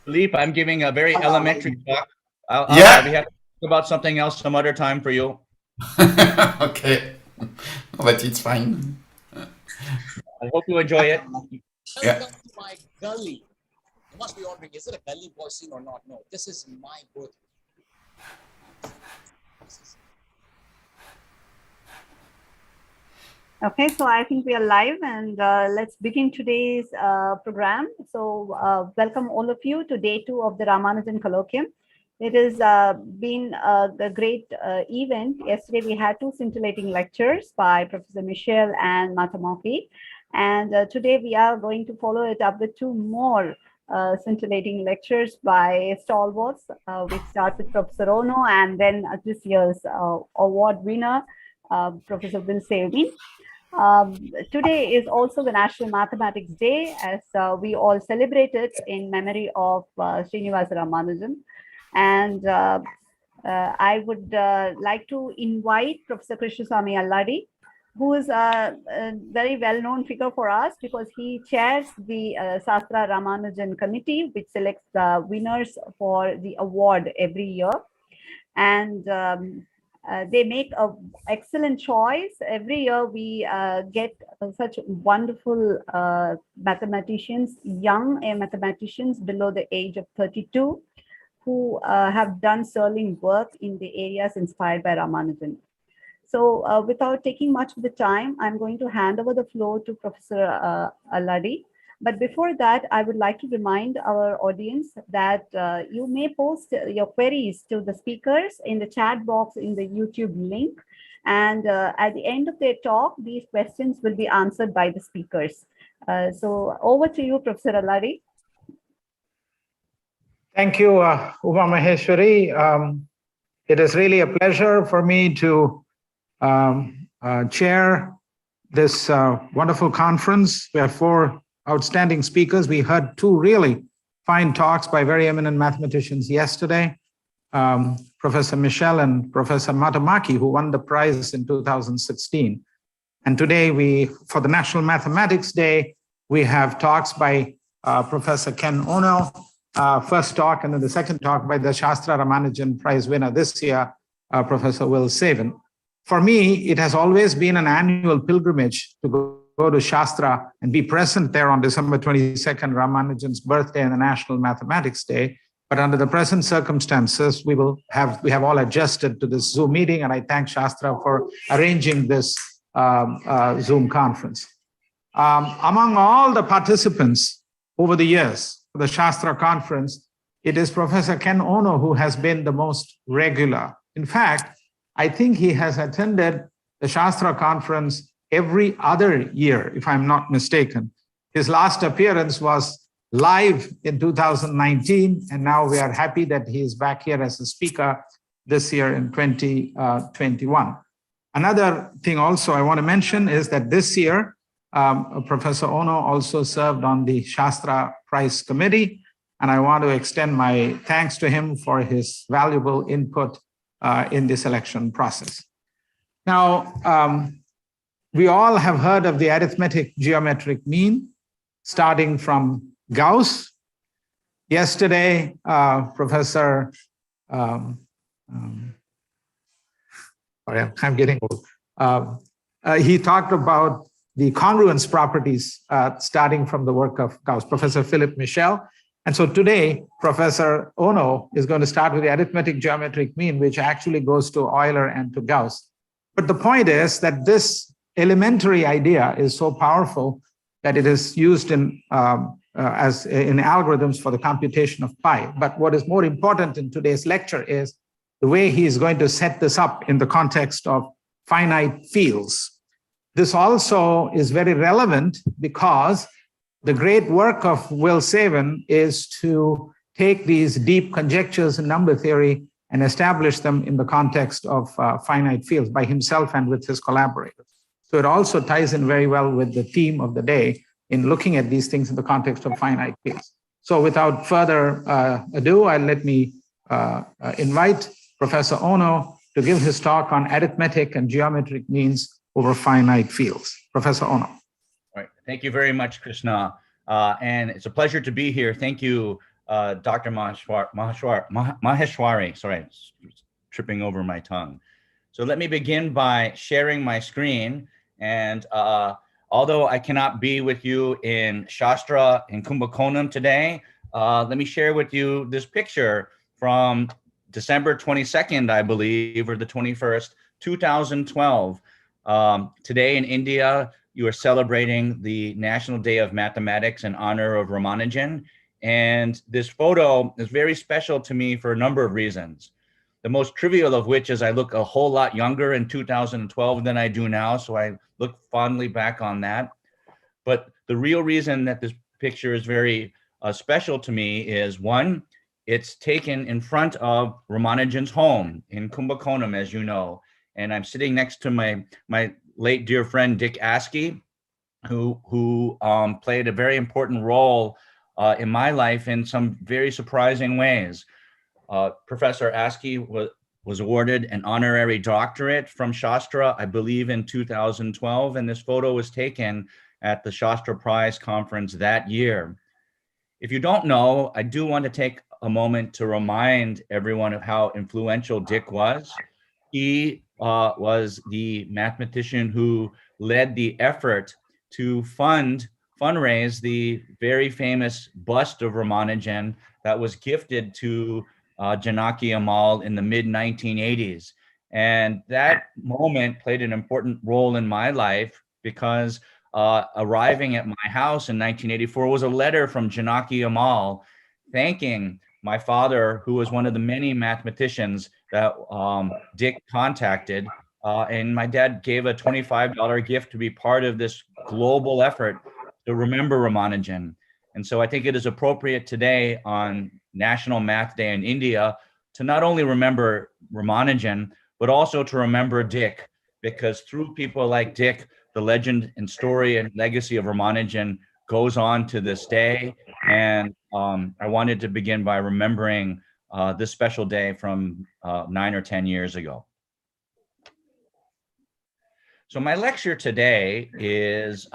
Philippe, I'm giving a very elementary talk. We have to talk about something else some other time for you. Okay, but it's fine. I hope you enjoy it. Yeah. Welcome to my gully. You must be wondering, is it a gully boy scene or not? No, this is my birthday. Okay, so I think we are live, and let's begin today's program. So welcome all of you to day 2 of the Ramanujan Colloquium. It has been a great event. Yesterday we had 2 scintillating lectures by Professor Michel and Matamaki. And today we are going to follow it up with 2 more scintillating lectures by stalwarts. We start with Professor Ono and then this year's award winner, Professor Will Savin. Today is also the National Mathematics Day, as we all celebrate it in memory of Srinivasa Ramanujan. And I would like to invite Professor Krishnaswamy Alladi, who is a very well-known figure for us because he chairs the Sastra Ramanujan Committee, which selects the winners for the award every year. And they make an excellent choice. Every year we get such wonderful mathematicians, young mathematicians below the age of 32, who have done sterling work in the areas inspired by Ramanujan. So without taking much of the time, I'm going to hand over the floor to Professor Alladi. But before that, I would like to remind our audience that you may post your queries to the speakers in the chat box in the YouTube link. And at the end of their talk, these questions will be answered by the speakers. So over to you, Professor Alladi. Thank you, Uma Maheshwari. It is really a pleasure for me to chair this wonderful conference. We have 4 outstanding speakers. We heard 2 really fine talks by very eminent mathematicians yesterday, Professor Michel and Professor Matamaki, who won the prize in 2016. And today for the National Mathematics Day, we have talks by Professor Ken Ono, first talk, and then the second talk by the Shastra Ramanujan Prize winner this year, Professor Will Savin. For me, it has always been an annual pilgrimage to go to Shastra and be present there on December 22nd, Ramanujan's birthday and the National Mathematics Day. But under the present circumstances, we have all adjusted to this Zoom meeting, and I thank Shastra for arranging this Zoom conference. Among all the participants over the years for the Shastra conference, it is Professor Ken Ono who has been the most regular. In fact, I think he has attended the Shastra conference every other year, if I'm not mistaken. His last appearance was live in 2019, and now we are happy that he is back here as a speaker this year in 2021. Another thing also I want to mention is that this year, Professor Ono also served on the Shastra Prize Committee, and I want to extend my thanks to him for his valuable input in the selection process. Now, we all have heard of the arithmetic geometric mean, starting from Gauss. Yesterday, Professor, sorry, I'm getting old. He talked about the congruence properties starting from the work of Gauss, Professor Philippe Michel. And so today, Professor Ono is going to start with the arithmetic geometric mean, which actually goes to Euler and to Gauss. But the point is that this elementary idea is so powerful that it is used in algorithms for the computation of pi. But what is more important in today's lecture is the way he is going to set this up in the context of finite fields. This also is very relevant because the great work of Will Savin is to take these deep conjectures in number theory and establish them in the context of finite fields by himself and with his collaborators. So it also ties in very well with the theme of the day in looking at these things in the context of finite fields. So without further ado, let me invite Professor Ono to give his talk on arithmetic and geometric means over finite fields. Professor Ono. All right. Thank you very much, Krishna. And it's a pleasure to be here. Thank you, Dr. Maheshwari, sorry, tripping over my tongue. So let me begin by sharing my screen. And although I cannot be with you in Shastra in Kumbakonam today, let me share with you this picture from December 22nd, I believe, or the 21st, 2012. Today in India, you are celebrating the National Day of Mathematics in honor of Ramanujan. And this photo is very special to me for a number of reasons. The most trivial of which is I look a whole lot younger in 2012 than I do now, so I look fondly back on that. But the real reason that this picture is very special to me is, one, it's taken in front of Ramanujan's home in Kumbakonam, as you know. And I'm sitting next to my late dear friend, Dick Askey, who played a very important role in my life in some very surprising ways. Professor Askey was awarded an honorary doctorate from Shastra, I believe in 2012, and this photo was taken at the Shastra Prize conference that year. If you don't know, I do want to take a moment to remind everyone of how influential Dick was. He was the mathematician who led the effort to fundraise the very famous bust of Ramanujan that was gifted to Janaki Ammal in the mid-1980s. And that moment played an important role in my life because arriving at my house in 1984 was a letter from Janaki Ammal thanking my father, who was one of the many mathematicians that Dick contacted. And my dad gave a $25 gift to be part of this global effort to remember Ramanujan. And so I think it is appropriate today on National Math Day in India to not only remember Ramanujan, but also to remember Dick, because through people like Dick, the legend and story and legacy of Ramanujan goes on to this day. And I wanted to begin by remembering this special day from 9 or 10 years ago. So my lecture today is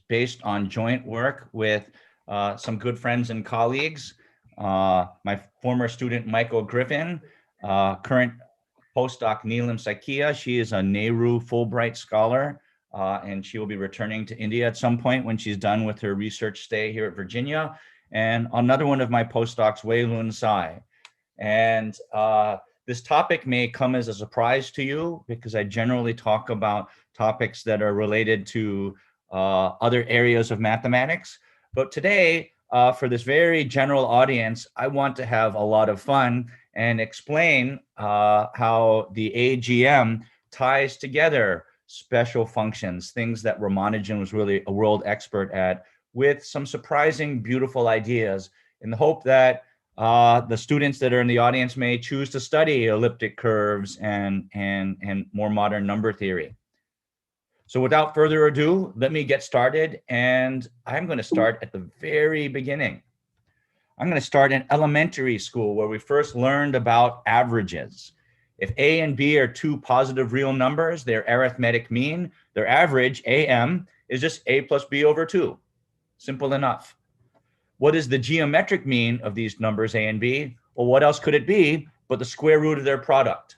based on joint work with some good friends and colleagues. My former student, Michael Griffin, current postdoc Neelam Sakia. She is a Nehru Fulbright scholar, and she will be returning to India at some point when she's done with her research stay here at Virginia. And another one of my postdocs, Wei Lun Sai. And this topic may come as a surprise to you because I generally talk about topics that are related to other areas of mathematics. But today, for this very general audience, I want to have a lot of fun and explain how the AGM ties together special functions, things that Ramanujan was really a world expert at, with some surprising, beautiful ideas, in the hope that the students that are in the audience may choose to study elliptic curves and more modern number theory. So without further ado, let me get started. And I'm going to start at the very beginning. I'm going to start in elementary school, where we first learned about averages. If A and B are two positive real numbers, their arithmetic mean, their average, AM, is just A plus B over 2. Simple enough. What is the geometric mean of these numbers A and B? Well, what else could it be but the square root of their product?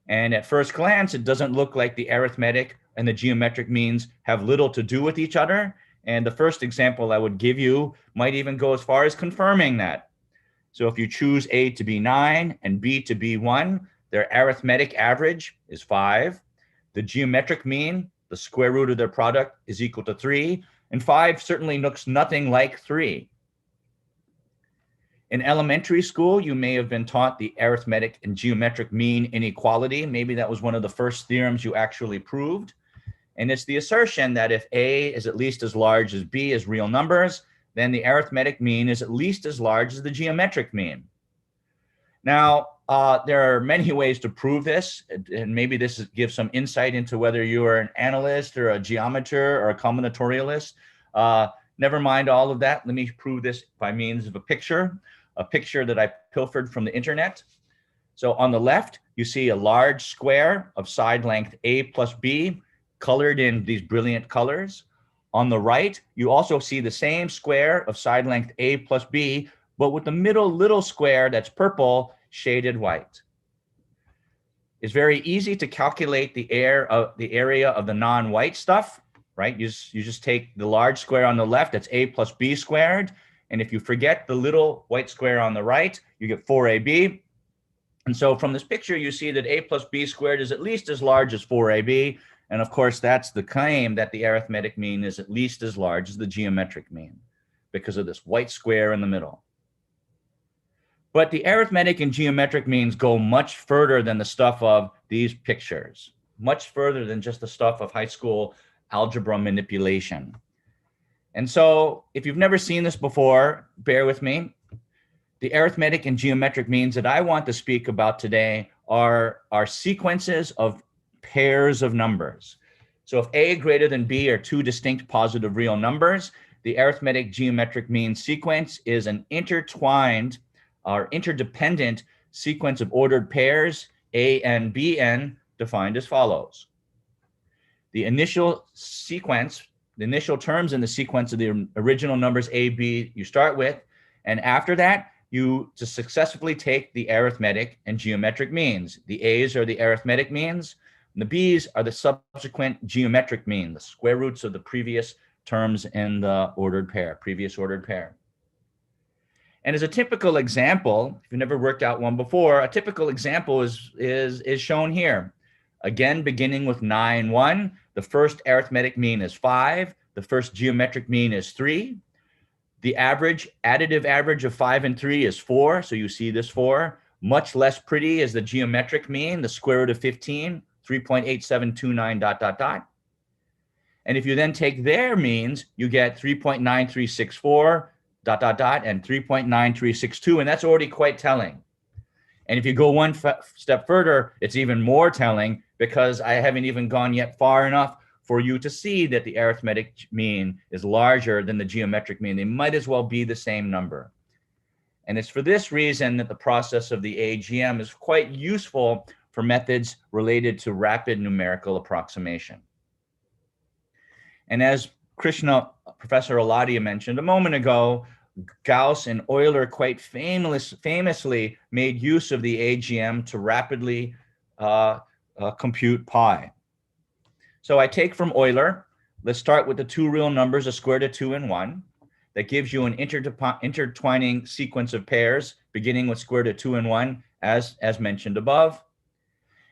And at first glance, it doesn't look like the arithmetic and the geometric means have little to do with each other. And the first example I would give you might even go as far as confirming that. So if you choose A to be 9 and B to be 1, their arithmetic average is 5. The geometric mean, the square root of their product, is equal to 3. And 5 certainly looks nothing like 3. In elementary school, you may have been taught the arithmetic and geometric mean inequality. Maybe that was one of the first theorems you actually proved. And it's the assertion that if A is at least as large as B as real numbers, then the arithmetic mean is at least as large as the geometric mean. Now, there are many ways to prove this, and maybe this gives some insight into whether you are an analyst or a geometer or a combinatorialist. Never mind all of that. Let me prove this by means of a picture that I pilfered from the internet. So on the left, you see a large square of side length A plus B, colored in these brilliant colors. On the right, you also see the same square of side length A plus B, but with the middle little square that's purple shaded white. It's very easy to calculate the area of the non-white stuff, right? You just take the large square on the left, that's A plus B squared. And if you forget the little white square on the right, you get 4AB. And so from this picture, you see that A plus B squared is at least as large as 4AB. And of course, that's the claim that the arithmetic mean is at least as large as the geometric mean because of this white square in the middle. But the arithmetic and geometric means go much further than the stuff of these pictures, much further than just the stuff of high school algebra manipulation. And so if you've never seen this before, bear with me. The arithmetic and geometric means that I want to speak about today are sequences of pairs of numbers. So if A greater than B are two distinct positive real numbers, the arithmetic geometric mean sequence is an intertwined or interdependent sequence of ordered pairs, AN, BN, defined as follows. The initial sequence, the initial terms in the sequence of the original numbers A, B you start with, and after that, you to successfully take the arithmetic and geometric means. The A's are the arithmetic means, and the B's are the subsequent geometric mean, the square roots of the previous terms in the ordered pair, previous ordered pair. And as a typical example, if you've never worked out one before, a typical example is shown here. Again, beginning with 9, 1, the first arithmetic mean is 5, the first geometric mean is 3. The additive average of 5 and 3 is 4, so you see this 4. Much less pretty is the geometric mean, the square root of 15, 3.8729 ... And if you then take their means, you get 3.9364 ... and 3.9362, and that's already quite telling. And if you go one step further, it's even more telling because I haven't even gone yet far enough for you to see that the arithmetic mean is larger than the geometric mean. They might as well be the same number. And it's for this reason that the process of the AGM is quite useful for methods related to rapid numerical approximation. And as Professor Aladia mentioned a moment ago, Gauss and Euler quite famously made use of the AGM to rapidly compute pi. So I take from Euler, let's start with the two real numbers, a square root of 2 and 1. That gives you an intertwining sequence of pairs, beginning with square root of 2 and 1, as mentioned above.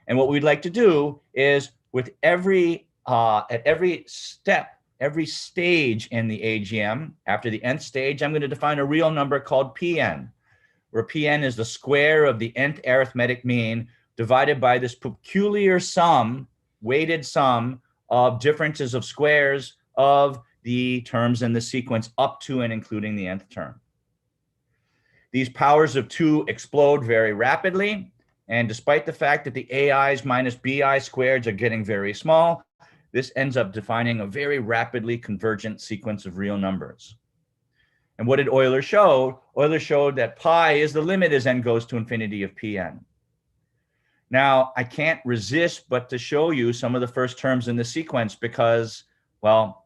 And what we'd like to do is with at every step, every stage in the AGM, after the nth stage, I'm going to define a real number called Pn, where Pn is the square of the nth arithmetic mean divided by this peculiar sum, weighted sum of differences of squares of the terms in the sequence up to and including the nth term. These powers of 2 explode very rapidly, and despite the fact that the AIs minus BI squareds are getting very small, this ends up defining a very rapidly convergent sequence of real numbers. And what did Euler show? Euler showed that pi is the limit as n goes to infinity of Pn. Now, I can't resist but to show you some of the first terms in the sequence because, well,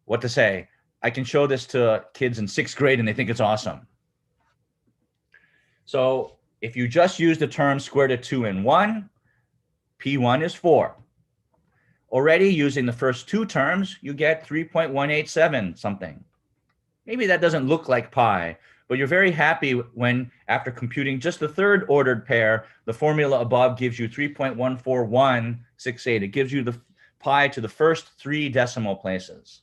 what to say? I can show this to kids in 6th grade and they think it's awesome. So if you just use the term square root of 2 and 1, P1 is 4. Already using the first two terms, you get 3.187 something. Maybe that doesn't look like pi, but you're very happy when, after computing just the third ordered pair, the formula above gives you 3.14168. It gives you the pi to the first 3 decimal places.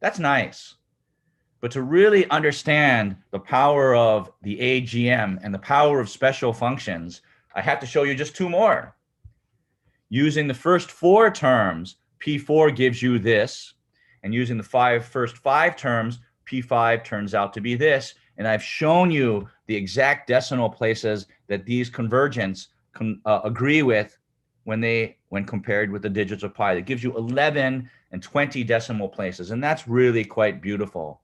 That's nice. But to really understand the power of the AGM and the power of special functions, I have to show you just 2 more. Using the first 4 terms, P4 gives you this, and using the first 5 terms, P5 turns out to be this. And I've shown you the exact decimal places that these convergents agree with when compared with the digits of pi. That gives you 11 and 20 decimal places, and that's really quite beautiful.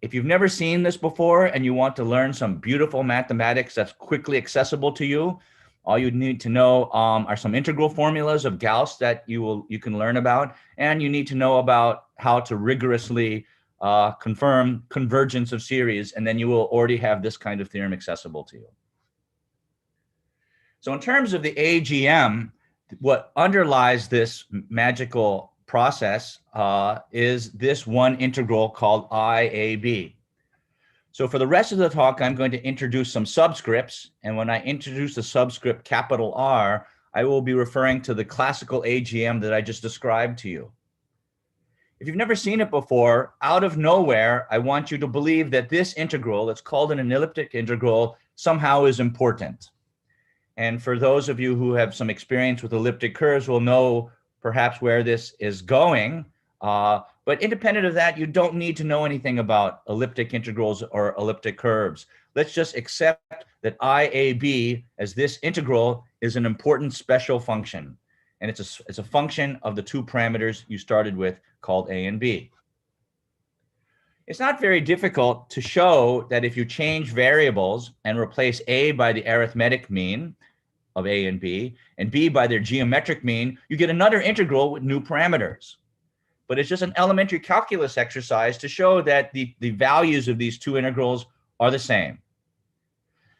If you've never seen this before and you want to learn some beautiful mathematics that's quickly accessible to you, All you need to know are some integral formulas of Gauss that you can learn about, and you need to know about how to rigorously confirm convergence of series, and then you will already have this kind of theorem accessible to you. So in terms of the AGM, what underlies this magical process is this one integral called IAB. So for the rest of the talk, I'm going to introduce some subscripts. And when I introduce the subscript capital R, I will be referring to the classical AGM that I just described to you. If you've never seen it before, out of nowhere, I want you to believe that this integral, that's called an elliptic integral, somehow is important. And for those of you who have some experience with elliptic curves will know perhaps where this is going. But independent of that, you don't need to know anything about elliptic integrals or elliptic curves. Let's just accept that IAB as this integral is an important special function. And it's a function of the two parameters you started with called A and B. It's not very difficult to show that if you change variables and replace A by the arithmetic mean of A and B by their geometric mean, you get another integral with new parameters. But it's just an elementary calculus exercise to show that the values of these two integrals are the same.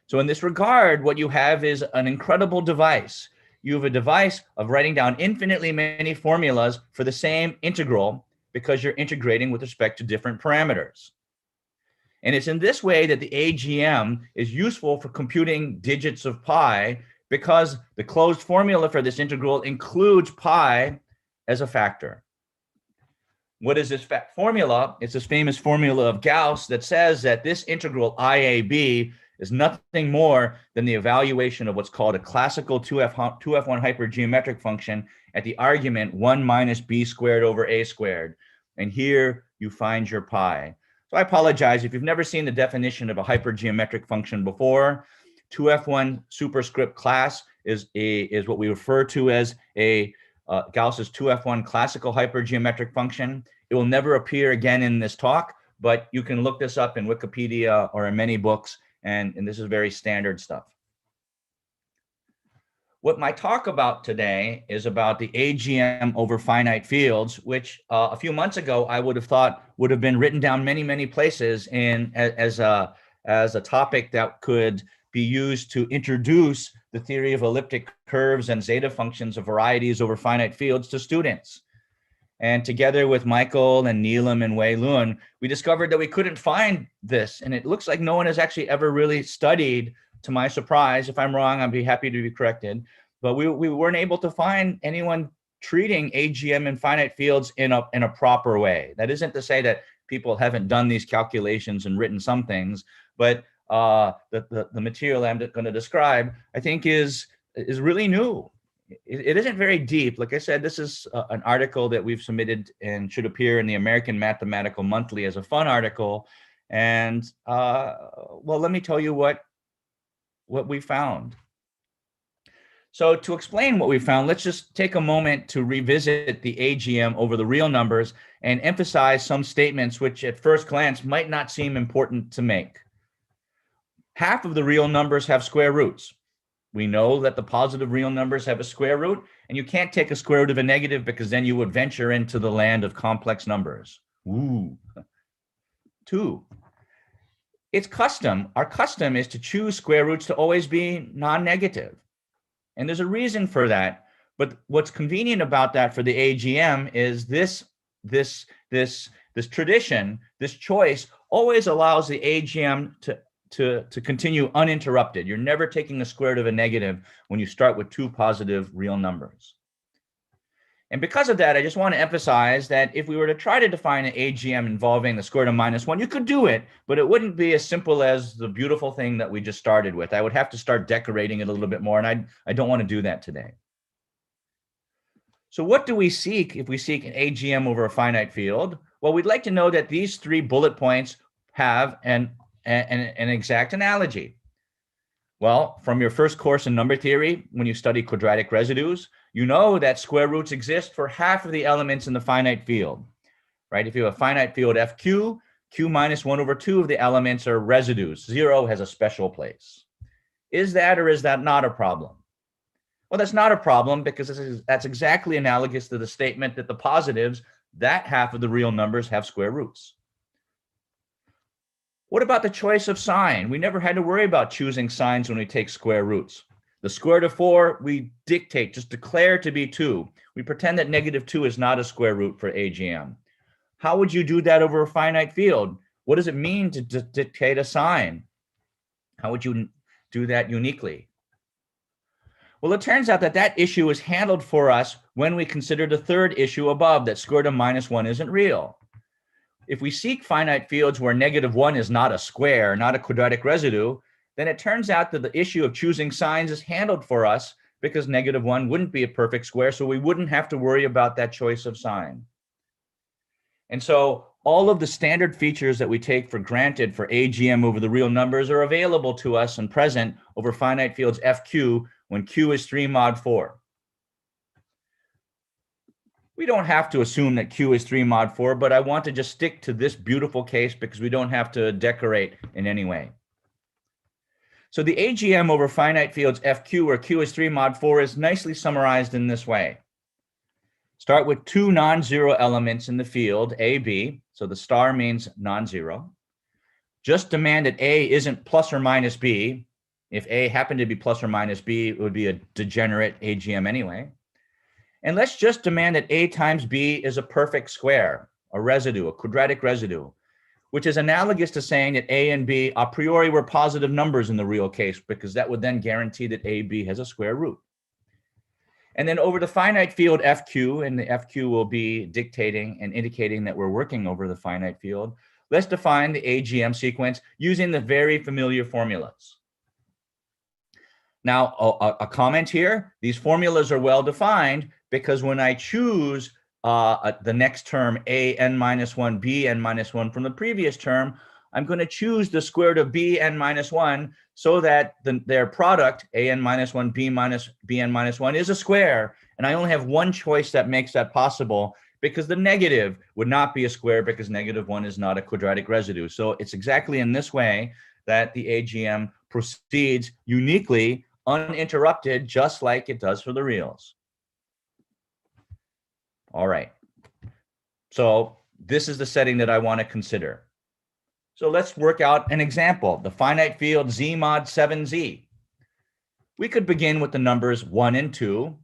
So in this regard, what you have is an incredible device. You have a device of writing down infinitely many formulas for the same integral because you're integrating with respect to different parameters. And it's in this way that the AGM is useful for computing digits of pi, because the closed formula for this integral includes pi as a factor. What is this formula? It's this famous formula of Gauss that says that this integral IAB is nothing more than the evaluation of what's called a classical 2f1 hypergeometric function at the argument 1 minus b squared over a squared. And here you find your pi. So I apologize if you've never seen the definition of a hypergeometric function before. 2f1 superscript class is what we refer to as a Gauss's 2f1 classical hypergeometric function. It will never appear again in this talk, but you can look this up in Wikipedia or in many books, and this is very standard stuff. What my talk about today is about the AGM over finite fields, which a few months ago I would have thought would have been written down many places as a topic that could be used to introduce the theory of elliptic curves and zeta functions of varieties over finite fields to students. And together with Michael and Neelam and Wei Lun, we discovered that we couldn't find this. And it looks like no one has actually ever really studied, to my surprise. If I'm wrong, I'd be happy to be corrected. But we weren't able to find anyone treating AGM and finite fields in a proper way. That isn't to say that people haven't done these calculations and written some things, but the material I'm going to describe, I think, is really new. It isn't very deep. Like I said, this is an article that we've submitted and should appear in the American Mathematical Monthly as a fun article. And well, let me tell you what we found. So to explain what we found, let's just take a moment to revisit the AGM over the real numbers and emphasize some statements which at first glance might not seem important to make. Half of the real numbers have square roots. We know that the positive real numbers have a square root, and you can't take a square root of a negative because then you would venture into the land of complex numbers. Ooh. 2, it's custom. Our custom is to choose square roots to always be non-negative. And there's a reason for that. But what's convenient about that for the AGM is this tradition, this choice always allows the AGM to continue uninterrupted. You're never taking the square root of a negative when you start with 2 positive real numbers. And because of that, I just want to emphasize that if we were to try to define an AGM involving the square root of -1, you could do it, but it wouldn't be as simple as the beautiful thing that we just started with. I would have to start decorating it a little bit more, and I don't want to do that today. So what do we seek if we seek an AGM over a finite field? Well, we'd like to know that these 3 bullet points have an exact analogy. Well, from your first course in number theory, when you study quadratic residues, you know that square roots exist for half of the elements in the finite field, right? If you have a finite field FQ, Q minus 1 over 2 of the elements are residues. 0 has a special place. Is that or is that not a problem? Well, that's not a problem because that's exactly analogous to the statement that the positives, that half of the real numbers, have square roots. What about the choice of sign? We never had to worry about choosing signs when we take square roots. The square root of 4, we dictate, just declare to be 2. We pretend that -2 is not a square root for AGM. How would you do that over a finite field? What does it mean to dictate a sign? How would you do that uniquely? Well, it turns out that that issue is handled for us when we consider the third issue above, that square root of -1 isn't real. If we seek finite fields where -1 is not a square, not a quadratic residue, then it turns out that the issue of choosing signs is handled for us because -1 wouldn't be a perfect square, so we wouldn't have to worry about that choice of sign. And so all of the standard features that we take for granted for AGM over the real numbers are available to us and present over finite fields FQ when Q is 3 mod 4. We don't have to assume that Q is 3 mod 4, but I want to just stick to this beautiful case because we don't have to decorate in any way. So the AGM over finite fields FQ, where Q is 3 mod 4, is nicely summarized in this way. Start with 2 non-zero elements in the field, A, B. So the star means non-zero. Just demand that A isn't plus or minus B. If A happened to be plus or minus B, it would be a degenerate AGM anyway. And let's just demand that A times B is a perfect square, a residue, a quadratic residue, which is analogous to saying that A and B a priori were positive numbers in the real case, because that would then guarantee that AB has a square root. And then over the finite field FQ, and the FQ will be dictating and indicating that we're working over the finite field, let's define the AGM sequence using the very familiar formulas. Now, a comment here, these formulas are well defined because when I choose the next term, AN-1, BN-1 from the previous term, I'm going to choose the square root of BN-1 so that their product, AN-1, BN-1, is a square. And I only have one choice that makes that possible, because the negative would not be a square because -1 is not a quadratic residue. So it's exactly in this way that the AGM proceeds uniquely, uninterrupted, just like it does for the reals. All right. So this is the setting that I want to consider. So let's work out an example, the finite field Z mod 7Z. We could begin with the numbers 1 and 2.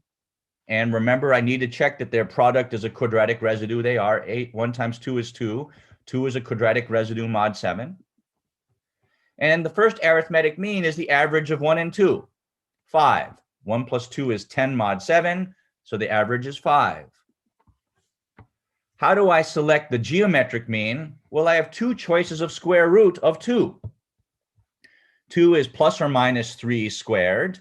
And remember, I need to check that their product is a quadratic residue. They are. 1 times 2 is 2. 2 is a quadratic residue mod 7. And the first arithmetic mean is the average of 1 and 2, 5. 1 plus 2 is 10 mod 7, so the average is 5. How do I select the geometric mean? Well, I have two choices of square root of 2. 2 is plus or minus 3 squared.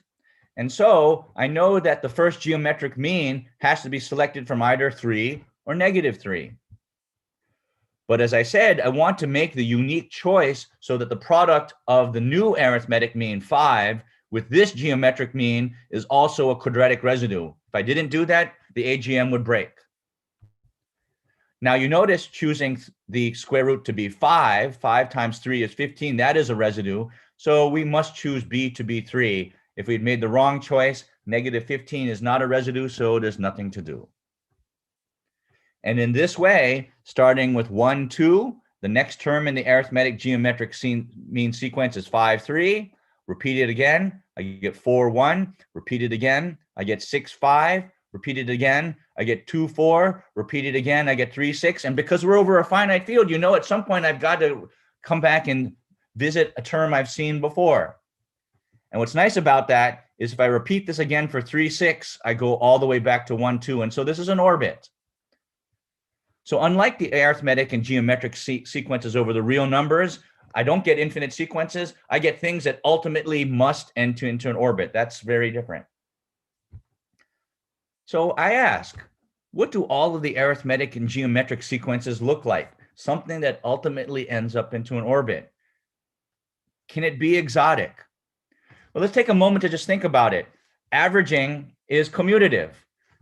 And so I know that the first geometric mean has to be selected from either 3 or -3. But as I said, I want to make the unique choice so that the product of the new arithmetic mean 5 with this geometric mean is also a quadratic residue. If I didn't do that, the AGM would break. Now you notice choosing the square root to be 5, 5 times 3 is 15, that is a residue. So we must choose B to be 3. If we'd made the wrong choice, -15 is not a residue, so there's nothing to do. And in this way, starting with 1, 2, the next term in the arithmetic geometric mean sequence is 5, 3. Repeat it again, I get 4, 1. Repeat it again, I get 6, 5. Repeat it again, I get 2, 4. Repeat it again, I get 3, 6. And because we're over a finite field, you know at some point I've got to come back and visit a term I've seen before. And what's nice about that is if I repeat this again for 3, 6, I go all the way back to 1, 2. And so this is an orbit. So unlike the arithmetic and geometric sequences over the real numbers, I don't get infinite sequences. I get things that ultimately must enter into an orbit. That's very different. So I ask, what do all of the arithmetic and geometric sequences look like? Something that ultimately ends up into an orbit. Can it be exotic? Well, let's take a moment to just think about it. Averaging is commutative.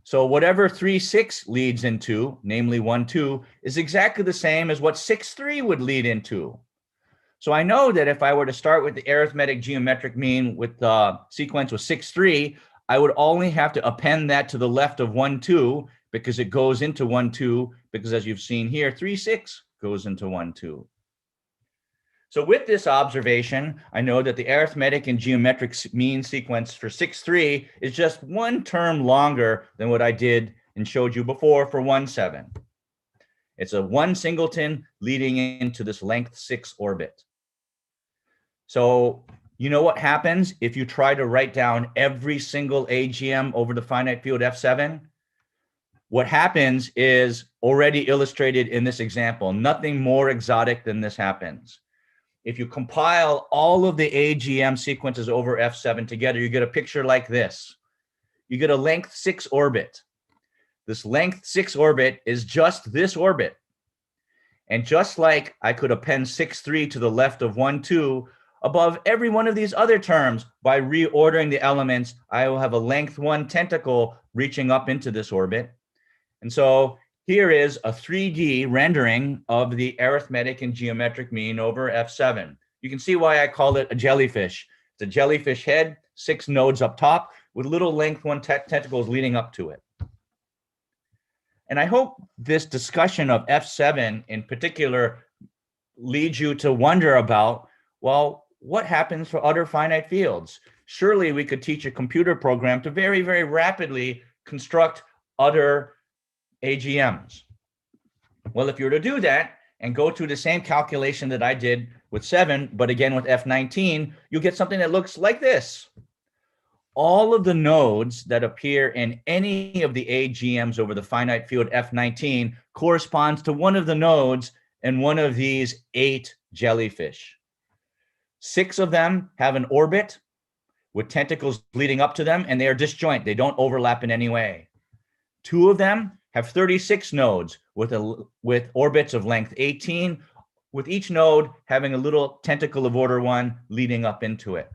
So whatever 3, 6 leads into, namely 1, 2, is exactly the same as what 6, 3 would lead into. So I know that if I were to start with the arithmetic geometric mean with the sequence with 6, 3, I would only have to append that to the left of 1, 2, because it goes into 1, 2, because as you've seen here, 3, 6 goes into 1, 2. So with this observation, I know that the arithmetic and geometric mean sequence for 6, 3 is just one term longer than what I did and showed you before for 1, 7. It's a 1 singleton leading into this length 6 orbit. So you know what happens if you try to write down every single AGM over the finite field F7? What happens is already illustrated in this example. Nothing more exotic than this happens. If you compile all of the AGM sequences over F7 together, you get a picture like this. You get a length 6 orbit. This length 6 orbit is just this orbit. And just like I could append 6, 3 to the left of 1, 2, above every one of these other terms, by reordering the elements, I will have a length 1 tentacle reaching up into this orbit. And so here is a 3D rendering of the arithmetic and geometric mean over F7. You can see why I call it a jellyfish. It's a jellyfish head, 6 nodes up top, with little length 1 tentacles leading up to it. And I hope this discussion of F7 in particular leads you to wonder about, well, what happens for other finite fields? Surely we could teach a computer program to very, very rapidly construct other AGMs. Well, if you were to do that and go through the same calculation that I did with 7, but again with F19, you'll get something that looks like this. All of the nodes that appear in any of the AGMs over the finite field F19 corresponds to one of the nodes in one of these 8 jellyfish. 6 of them have an orbit with tentacles leading up to them, and they are disjoint. They don't overlap in any way. 2 of them have 36 nodes with orbits of length 18, with each node having a little tentacle of order 1 leading up into it.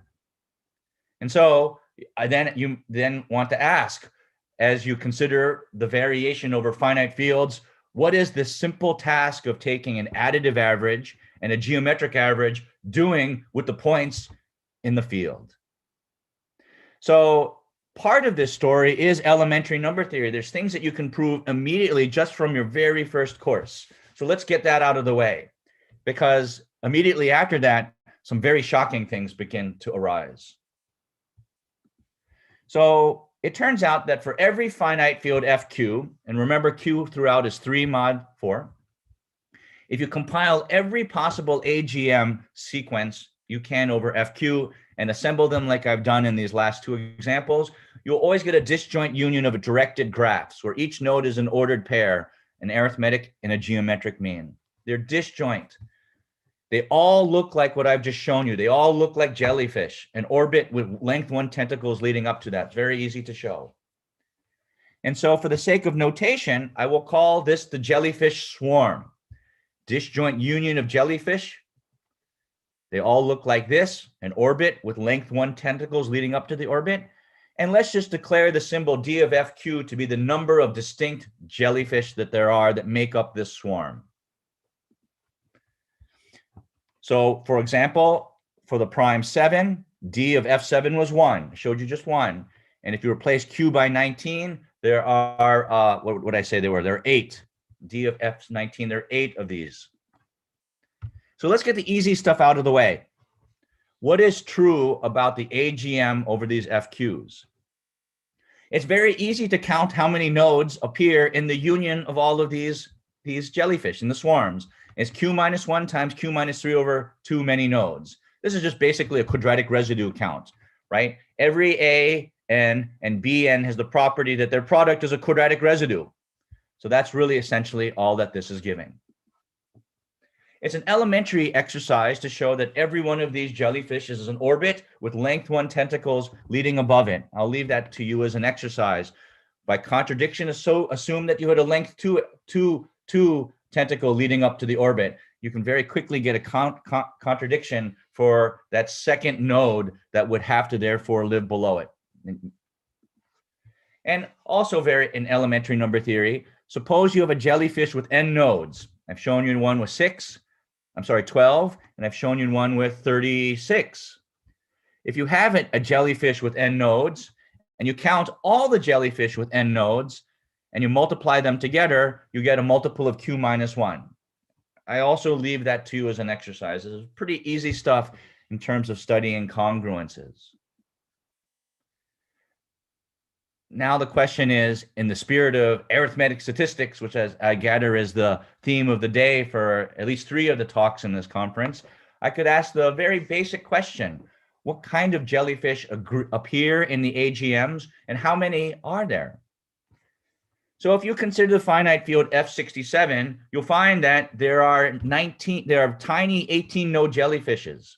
And so you then want to ask, as you consider the variation over finite fields, what is this simple task of taking an additive average and a geometric average doing with the points in the field? So part of this story is elementary number theory. There's things that you can prove immediately just from your very first course. So let's get that out of the way, because immediately after that, some very shocking things begin to arise. So it turns out that for every finite field FQ, and remember Q throughout is 3 mod 4, if you compile every possible AGM sequence you can over FQ and assemble them like I've done in these last 2 examples, you'll always get a disjoint union of directed graphs where each node is an ordered pair, an arithmetic and a geometric mean. They're disjoint. They all look like what I've just shown you. They all look like jellyfish, an orbit with length 1 tentacles leading up to that. It's very easy to show. And so for the sake of notation, I will call this the jellyfish swarm. Disjoint union of jellyfish. They all look like this, an orbit with length 1 tentacles leading up to the orbit. And let's just declare the symbol D of FQ to be the number of distinct jellyfish that there are that make up this swarm. So for example, for the prime 7, D of F7 was 1. I showed you just 1. And if you replace Q by 19, there are, what would I say they were? There are 8. D of F19, there are 8 of these. So let's get the easy stuff out of the way. What is true about the AGM over these FQs? It's very easy to count how many nodes appear in the union of all of these jellyfish in the swarms. It's Q minus 1 times Q minus 3 over 2 many nodes. This is just basically a quadratic residue count, right? Every A, N, and B, N has the property that their product is a quadratic residue. So that's really essentially all that this is giving. It's an elementary exercise to show that every one of these jellyfish is an orbit with length 1 tentacles leading above it. I'll leave that to you as an exercise. By contradiction, so assume that you had a length 2 tentacle leading up to the orbit. You can very quickly get a contradiction for that second node that would have to therefore live below it. And also in elementary number theory, suppose you have a jellyfish with n nodes. I've shown you one with 12, and I've shown you one with 36. If you have a jellyfish with n nodes, and you count all the jellyfish with n nodes, and you multiply them together, you get a multiple of q minus 1. I also leave that to you as an exercise. It's pretty easy stuff in terms of studying congruences. Now the question is, in the spirit of arithmetic statistics, which as I gather is the theme of the day for at least 3 of the talks in this conference, I could ask the very basic question: what kind of jellyfish appear in the AGMs, and how many are there? So if you consider the finite field F67, you'll find that there are tiny 18-node jellyfishes.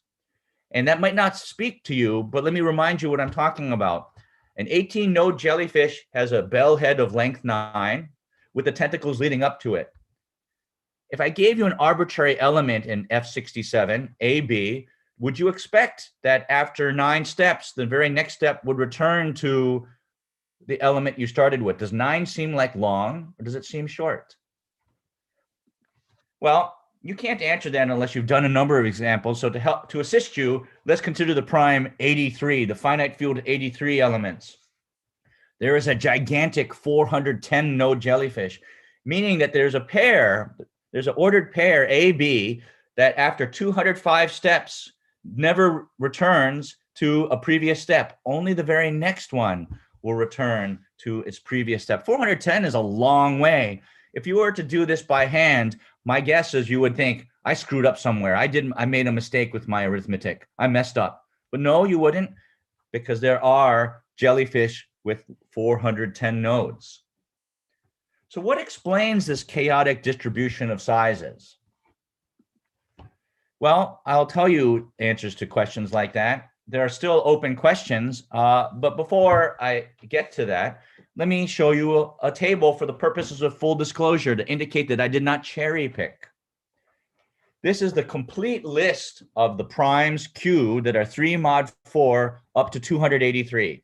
And that might not speak to you, but let me remind you what I'm talking about. An 18-node jellyfish has a bell head of length 9 with the tentacles leading up to it. If I gave you an arbitrary element in F67, AB, would you expect that after 9 steps, the very next step would return to the element you started with? Does 9 seem like long, or does it seem short? Well, you can't answer that unless you've done a number of examples. So to assist you, let's consider the prime 83, the finite field 83 elements. There is a gigantic 410 node jellyfish, meaning that there's an ordered pair AB that after 205 steps never returns to a previous step. Only the very next one will return to its previous step. 410 is a long way. If you were to do this by hand, my guess is you would think, I screwed up somewhere. I made a mistake with my arithmetic. I messed up. But no, you wouldn't, because there are jellyfish with 410 nodes. So what explains this chaotic distribution of sizes? Well, I'll tell you answers to questions like that. There are still open questions, but before I get to that, let me show you a table for the purposes of full disclosure to indicate that I did not cherry pick. This is the complete list of the primes Q that are 3 mod 4 up to 283.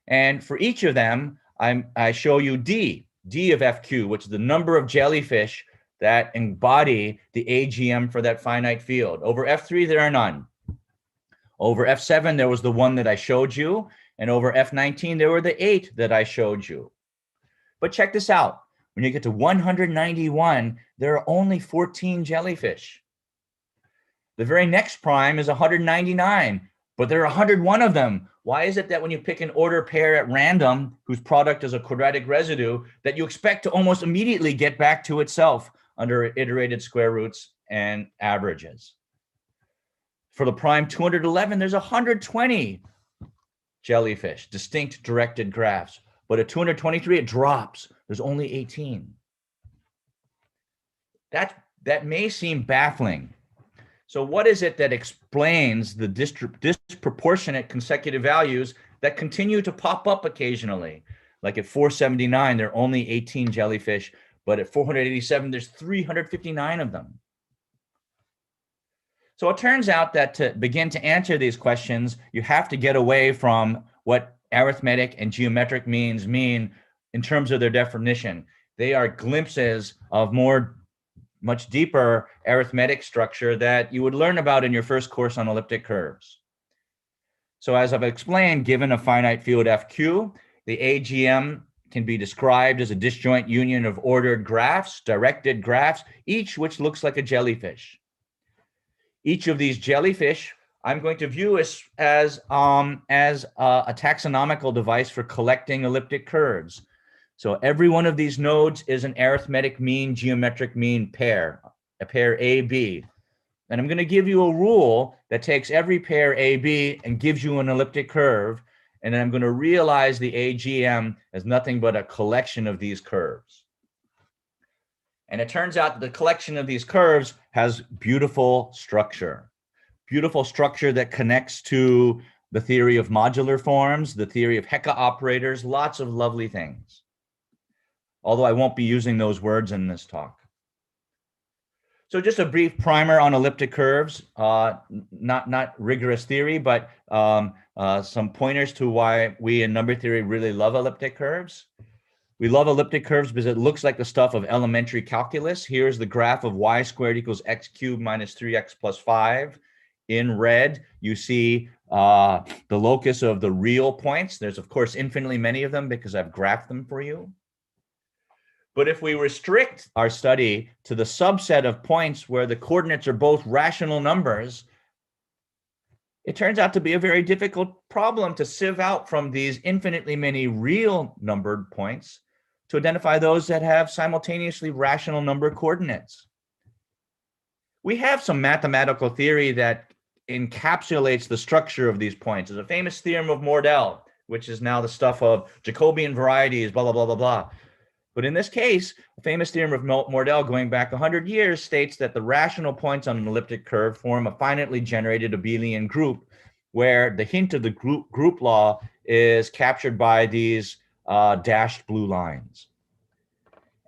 And for each of them, I show you D of FQ, which is the number of jellyfish that embody the AGM for that finite field. Over F3, there are none. Over F7, there was the one that I showed you. And over F19, there were the 8 that I showed you. But check this out. When you get to 191, there are only 14 jellyfish. The very next prime is 199, but there are 101 of them. Why is it that when you pick an order pair at random, whose product is a quadratic residue, that you expect to almost immediately get back to itself under iterated square roots and averages? For the prime 211, there's 120 jellyfish, distinct directed graphs. But at 223, it drops. There's only 18. That may seem baffling. So what is it that explains the disproportionate consecutive values that continue to pop up occasionally? Like at 479, there are only 18 jellyfish, but at 487, there's 359 of them. So it turns out that to begin to answer these questions, you have to get away from what arithmetic and geometric means mean in terms of their definition. They are glimpses of much deeper arithmetic structure that you would learn about in your first course on elliptic curves. So as I've explained, given a finite field FQ, the AGM can be described as a disjoint union of ordered graphs, directed graphs, each which looks like a jellyfish. Each of these jellyfish, I'm going to view as a taxonomical device for collecting elliptic curves. So every one of these nodes is an arithmetic mean, geometric mean pair, a pair AB. And I'm going to give you a rule that takes every pair AB and gives you an elliptic curve. And then I'm going to realize the AGM as nothing but a collection of these curves. And it turns out that the collection of these curves has beautiful structure that connects to the theory of modular forms, the theory of Hecke operators, lots of lovely things. Although I won't be using those words in this talk. So just a brief primer on elliptic curves, not rigorous theory, but some pointers to why we in number theory really love elliptic curves. We love elliptic curves because it looks like the stuff of elementary calculus. Here's the graph of y squared equals x cubed minus 3x plus 5. In red, you see the locus of the real points. There's, of course, infinitely many of them because I've graphed them for you. But if we restrict our study to the subset of points where the coordinates are both rational numbers, it turns out to be a very difficult problem to sieve out from these infinitely many real numbered points to identify those that have simultaneously rational number coordinates. We have some mathematical theory that encapsulates the structure of these points. There's a famous theorem of Mordell, which is now the stuff of Jacobian varieties, blah, blah, blah, blah, blah. But in this case, a famous theorem of Mordell going back 100 years states that the rational points on an elliptic curve form a finitely generated abelian group, where the hint of the group law is captured by these dashed blue lines.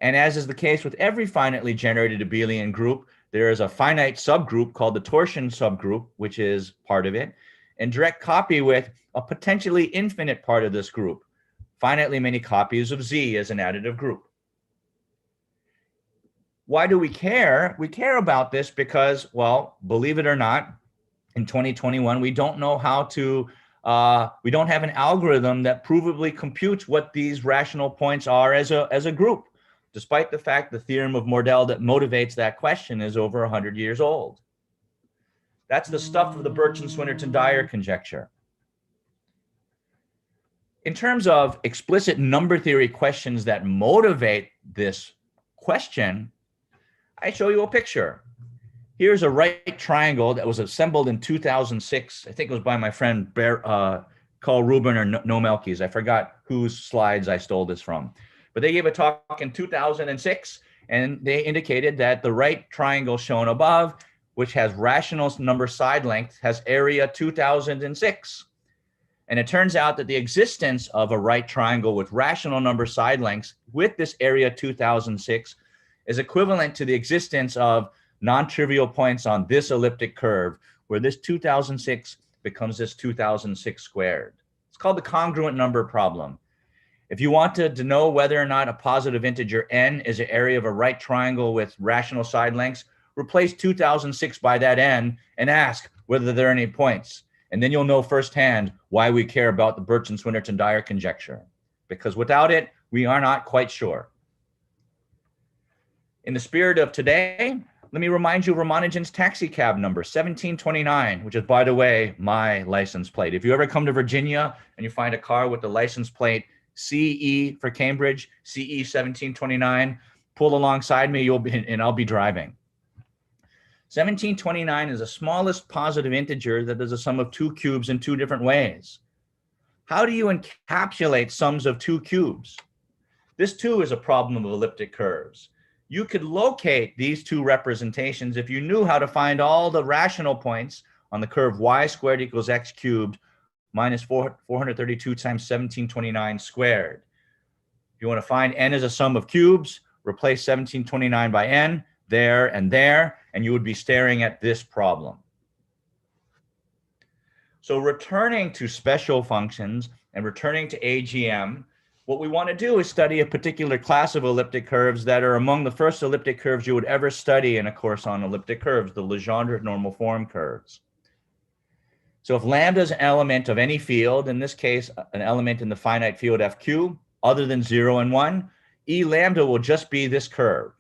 And as is the case with every finitely generated abelian group, there is a finite subgroup called the torsion subgroup, which is part of it, and direct copy with a potentially infinite part of this group, finitely many copies of Z as an additive group. Why do we care? We care about this because, well, believe it or not, in 2021, we don't know how to, we don't have an algorithm that provably computes what these rational points are as a group, despite the fact the theorem of Mordell that motivates that question is over 100 years old. That's the stuff of the Burton-Swinnerton-Dyer conjecture. In terms of explicit number theory questions that motivate this question, I show you a picture. Here's a right triangle that was assembled in 2006. I think it was by my friend Carl Rubin or No Melkis. I forgot whose slides I stole this from. But they gave a talk in 2006, and they indicated that the right triangle shown above, which has rational number side length, has area 2006. And it turns out that the existence of a right triangle with rational number side lengths with this area 2006 is equivalent to the existence of non-trivial points on this elliptic curve, where this 2006 becomes this 2006 squared. It's called the congruent number problem. If you want to know whether or not a positive integer n is an area of a right triangle with rational side lengths, replace 2006 by that n and ask whether there are any points. And then you'll know firsthand why we care about the Burton-Swinnerton-Dyer conjecture. Because without it, we are not quite sure. In the spirit of today, let me remind you of Ramanujan's taxi cab number, 1729, which is, by the way, my license plate. If you ever come to Virginia and you find a car with the license plate CE for Cambridge, CE 1729, pull alongside me, and I'll be driving. 1729 is the smallest positive integer that is a sum of two cubes in two different ways. How do you encapsulate sums of two cubes? This too is a problem of elliptic curves. You could locate these two representations if you knew how to find all the rational points on the curve y squared equals x cubed minus 432 times 1729 squared. If you want to find n as a sum of cubes, replace 1729 by n, there, and you would be staring at this problem. So returning to special functions and returning to AGM, what we want to do is study a particular class of elliptic curves that are among the first elliptic curves you would ever study in a course on elliptic curves, the Legendre normal form curves. So if lambda is an element of any field, in this case, an element in the finite field FQ, other than 0 and 1, E lambda will just be this curve.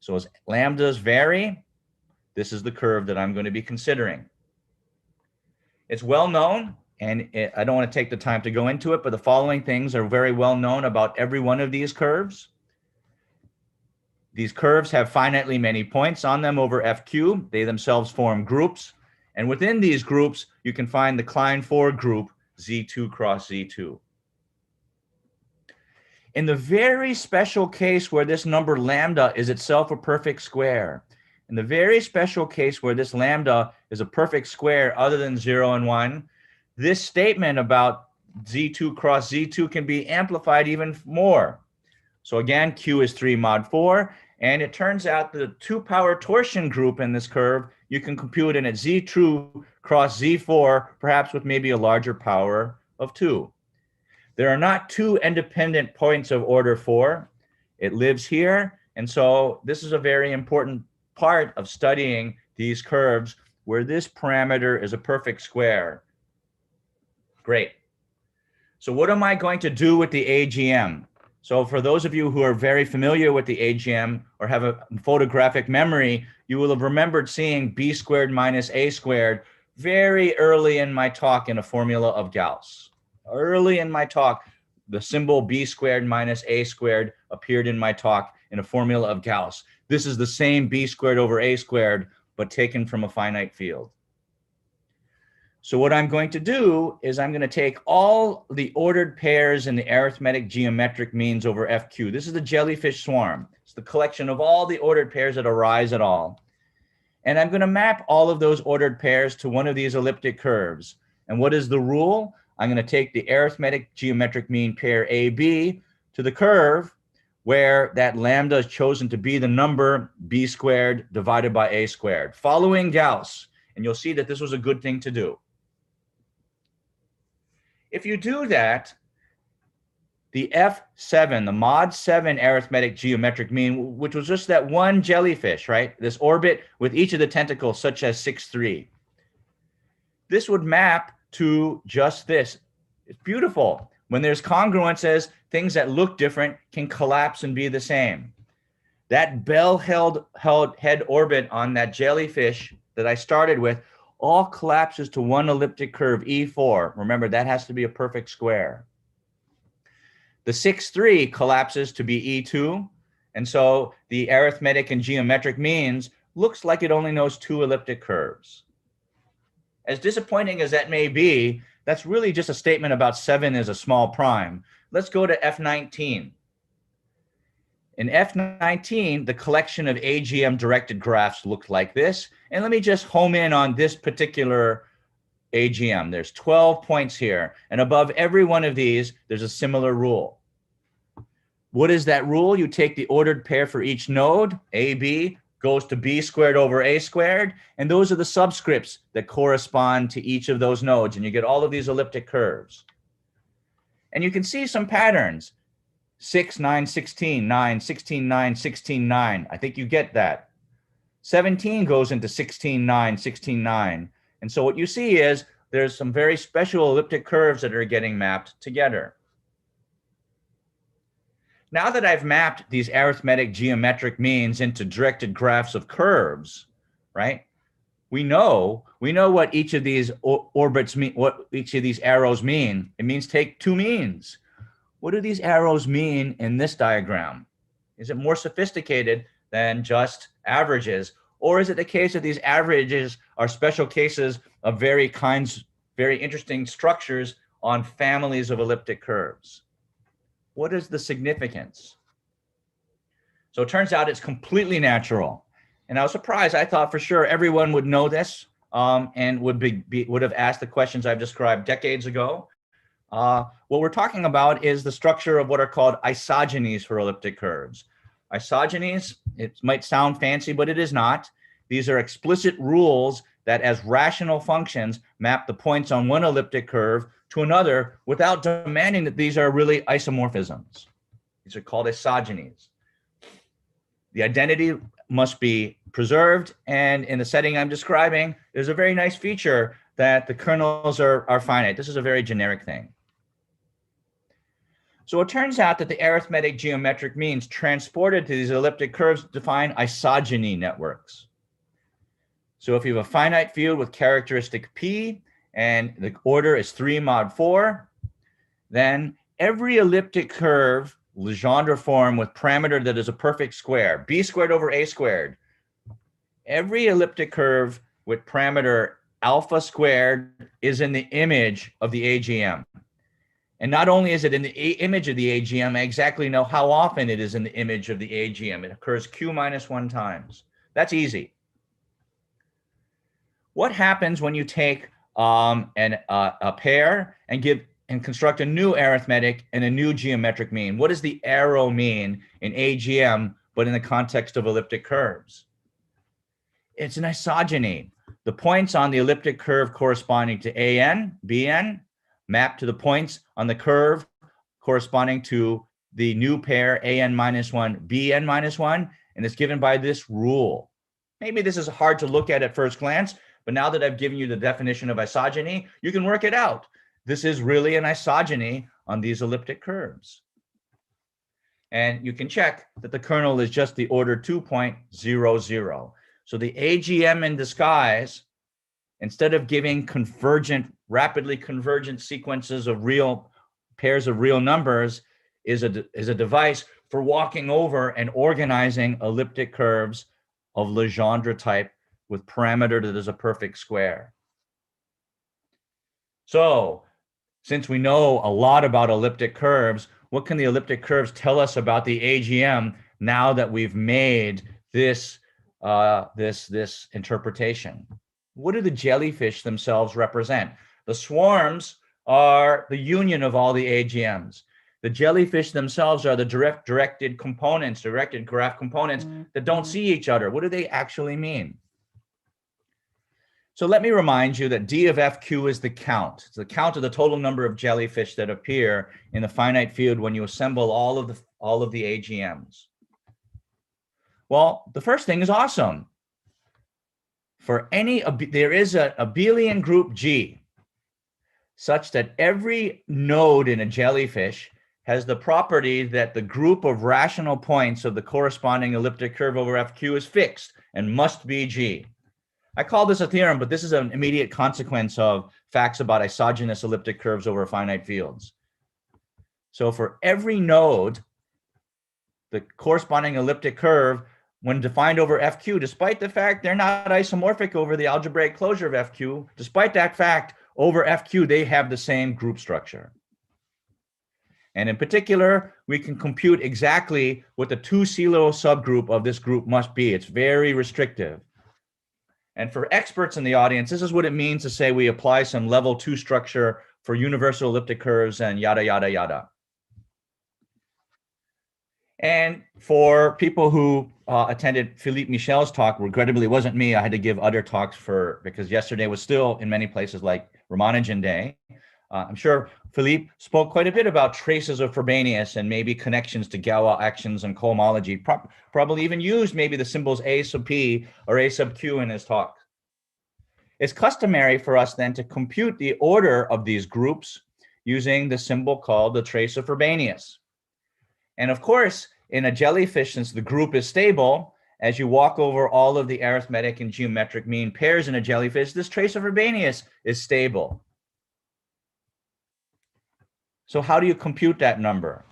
So as lambdas vary, this is the curve that I'm going to be considering. It's well known, and I don't want to take the time to go into it, but the following things are very well known about every one of these curves. These curves have finitely many points on them over FQ. They themselves form groups. And within these groups, you can find the Klein-4 group Z2 cross Z2. In the very special case where this number lambda is itself a perfect square, in the very special case where this lambda is a perfect square other than 0 and 1, this statement about Z2 cross Z2 can be amplified even more. So again, Q is 3 mod 4, and it turns out the 2-power torsion group in this curve, you can compute in at Z2 cross Z4, perhaps with maybe a larger power of 2. There are not two independent points of order 4. It lives here, and so this is a very important part of studying these curves where this parameter is a perfect square. Great. So what am I going to do with the AGM? So for those of you who are very familiar with the AGM or have a photographic memory, you will have remembered seeing b squared minus a squared very early in my talk in a formula of Gauss. Early in my talk, the symbol b squared minus a squared appeared in my talk in a formula of Gauss. This is the same b squared over a squared, but taken from a finite field. So what I'm going to do is I'm going to take all the ordered pairs in the arithmetic geometric means over FQ. This is the jellyfish swarm. It's the collection of all the ordered pairs that arise at all. And I'm going to map all of those ordered pairs to one of these elliptic curves. And what is the rule? I'm going to take the arithmetic geometric mean pair AB to the curve where that lambda is chosen to be the number b squared divided by a squared, following Gauss. And you'll see that this was a good thing to do. If you do that, the F7, the mod 7 arithmetic geometric mean, which was just that one jellyfish, right? This orbit with each of the tentacles, such as 6, 3. This would map to just this. It's beautiful. When there's congruences, things that look different can collapse and be the same. That bell-held head orbit on that jellyfish that I started with all collapses to one elliptic curve, E4. Remember, that has to be a perfect square. The 6, 3 collapses to be E2. And so the arithmetic and geometric means looks like it only knows 2 elliptic curves. As disappointing as that may be, that's really just a statement about 7 is a small prime. Let's go to F19. In F19, the collection of AGM-directed graphs looked like this. And let me just home in on this particular AGM. There's 12 points here. And above every one of these, there's a similar rule. What is that rule? You take the ordered pair for each node. AB goes to b squared over a squared. And those are the subscripts that correspond to each of those nodes. And you get all of these elliptic curves. And you can see some patterns. 6, 9, 16, 9, 16, 9, 16, 9. I think you get that. 17 goes into 16, 9, 16, 9. And so what you see is there's some very special elliptic curves that are getting mapped together. Now that I've mapped these arithmetic geometric means into directed graphs of curves, right? We know what each of these orbits mean, what each of these arrows mean. It means take 2 means. What do these arrows mean in this diagram? Is it more sophisticated than just averages? Or is it the case that these averages are special cases of very interesting structures on families of elliptic curves? What is the significance? So it turns out it's completely natural. And I was surprised. I thought for sure everyone would know this and would have asked the questions I've described decades ago. What we're talking about is the structure of what are called isogenies for elliptic curves. Isogenies, it might sound fancy, but it is not. These are explicit rules that as rational functions map the points on one elliptic curve to another without demanding that these are really isomorphisms. These are called isogenies. The identity must be preserved, and in the setting I'm describing, there's a very nice feature that the kernels are finite. This is a very generic thing. So it turns out that the arithmetic geometric means transported to these elliptic curves define isogeny networks. So if you have a finite field with characteristic P and the order is 3 mod 4, then every elliptic curve, Legendre form with parameter that is a perfect square, b squared over a squared, every elliptic curve with parameter alpha squared is in the image of the AGM. And not only is it in the image of the AGM, I exactly know how often it is in the image of the AGM. It occurs q minus 1 times. That's easy. What happens when you take a pair and construct a new arithmetic and a new geometric mean? What does the arrow mean in AGM, but in the context of elliptic curves? It's an isogeny. The points on the elliptic curve corresponding to AN, BN, map to the points on the curve corresponding to the new pair AN minus 1, BN minus 1, and it's given by this rule. Maybe this is hard to look at first glance, But now that I've given you the definition of isogeny, you can work it out. This is really an isogeny on these elliptic curves. And you can check that the kernel is just the order 2.00. So the AGM in disguise, instead of giving convergent, rapidly convergent sequences of real pairs of real numbers, is a device for walking over and organizing elliptic curves of Legendre type with parameter that is a perfect square. So since we know a lot about elliptic curves, what can the elliptic curves tell us about the AGM now that we've made this this interpretation? What do the jellyfish themselves represent? The swarms are the union of all the AGMs. The jellyfish themselves are the directed components, directed graph components that don't see each other. What do they actually mean? So let me remind you that D of FQ is the count. It's the count of the total number of jellyfish that appear in the finite field when you assemble all of the AGMs. Well, the first thing is awesome. For any, there is a abelian group G such that every node in a jellyfish has the property that the group of rational points of the corresponding elliptic curve over FQ is fixed and must be G. I call this a theorem, but this is an immediate consequence of facts about isogynous elliptic curves over finite fields. So for every node, the corresponding elliptic curve, when defined over FQ, despite the fact they're not isomorphic over the algebraic closure of FQ, despite that fact, over FQ, they have the same group structure. And in particular, we can compute exactly what the 2-CeLo subgroup of this group must be. It's very restrictive. And for experts in the audience, this is what it means to say we apply some level 2 structure for universal elliptic curves and yada, yada, yada. And for people who attended Philippe Michel's talk, regrettably it wasn't me. I had to give other talks because yesterday was still in many places like Ramanujan Day. I'm sure Philippe spoke quite a bit about traces of Frobenius and maybe connections to Gauss actions and cohomology, probably even used maybe the symbols A sub P or A sub Q in his talk. It's customary for us then to compute the order of these groups using the symbol called the trace of Frobenius. And of course, in a jellyfish, since the group is stable, as you walk over all of the arithmetic and geometric mean pairs in a jellyfish, this trace of Frobenius is stable. So how do you compute that number?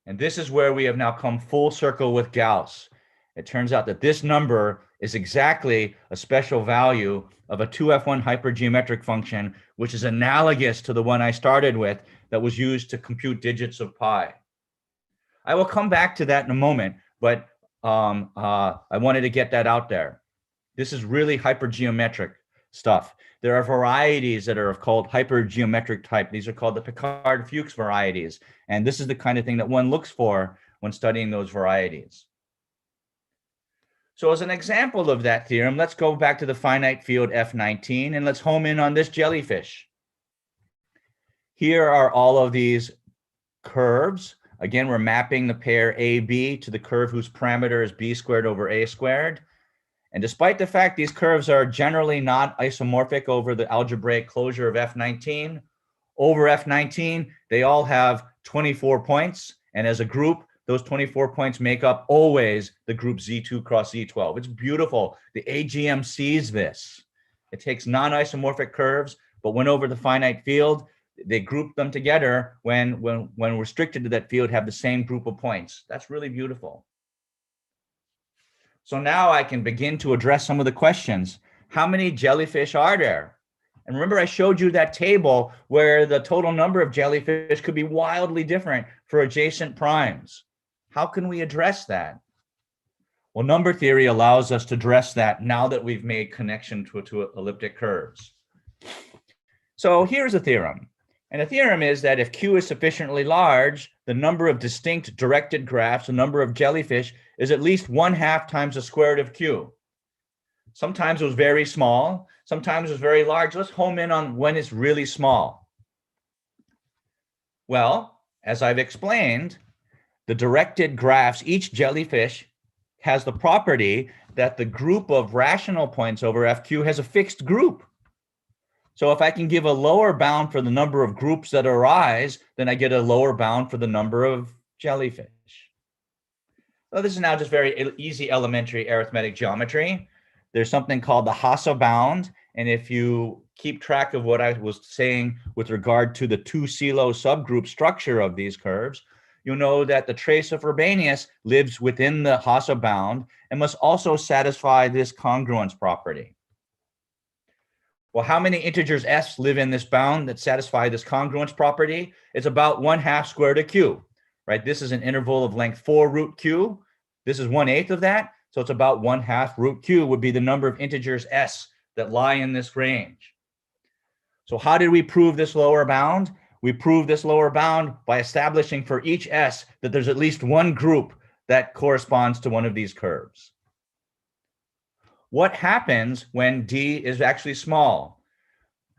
And this is where we have now come full circle with Gauss. It turns out that this number is exactly a special value of a 2f1 hypergeometric function, which is analogous to the one I started with that was used to compute digits of pi. I will come back to that in a moment, but I wanted to get that out there. This is really hypergeometric stuff. There are varieties that are called hypergeometric type. These are called the Picard-Fuchs varieties. And this is the kind of thing that one looks for when studying those varieties. So as an example of that theorem, let's go back to the finite field F19 and let's home in on this jellyfish. Here are all of these curves. Again, we're mapping the pair AB to the curve whose parameter is B squared over A squared. And despite the fact these curves are generally not isomorphic over the algebraic closure of F19, over F19, they all have 24 points. And as a group, those 24 points make up always the group Z2 cross Z12. It's beautiful. The AGM sees this. It takes non-isomorphic curves, but when over the finite field, they group them together when restricted to that field have the same group of points. That's really beautiful. So now I can begin to address some of the questions. How many jellyfish are there? And remember, I showed you that table where the total number of jellyfish could be wildly different for adjacent primes. How can we address that? Well, number theory allows us to address that now that we've made connection to elliptic curves. So here's a theorem. And the theorem is that if Q is sufficiently large, the number of distinct directed graphs, the number of jellyfish, is at least 1/2 times the square root of Q. Sometimes it was very small, sometimes it was very large. Let's home in on when it's really small. Well, as I've explained, the directed graphs, each jellyfish has the property that the group of rational points over FQ has a fixed group. So if I can give a lower bound for the number of groups that arise, then I get a lower bound for the number of jellyfish. So this is now just very easy elementary arithmetic geometry. There's something called the Hasse bound. And if you keep track of what I was saying with regard to the 2 CELO subgroup structure of these curves, you'll know that the trace of Frobenius lives within the Hasse bound and must also satisfy this congruence property. Well, how many integers s live in this bound that satisfy this congruence property? It's about 1/2 square root of q, right? This is an interval of length 4 root q. This is 1/8 of that. So it's about 1/2 root q would be the number of integers s that lie in this range. So how did we prove this lower bound? We proved this lower bound by establishing for each s that there's at least one group that corresponds to one of these curves. What happens when d is actually small?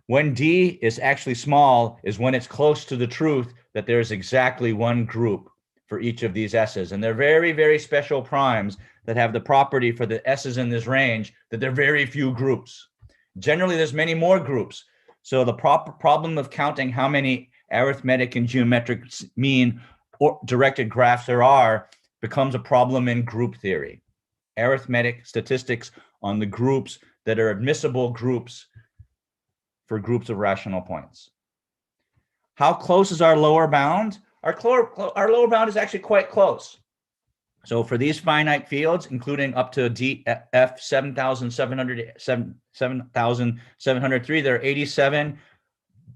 When d is actually small is when it's close to the truth that there's exactly one group for each of these s's. And they're very, very special primes that have the property for the s's in this range that there are very few groups. Generally, there's many more groups. So the problem of counting how many arithmetic and geometric mean or directed graphs there are becomes a problem in group theory. Arithmetic statistics on the groups that are admissible groups for groups of rational points. How close is our lower bound? Our lower bound is actually quite close. So for these finite fields, including up to df 7,703, there are 87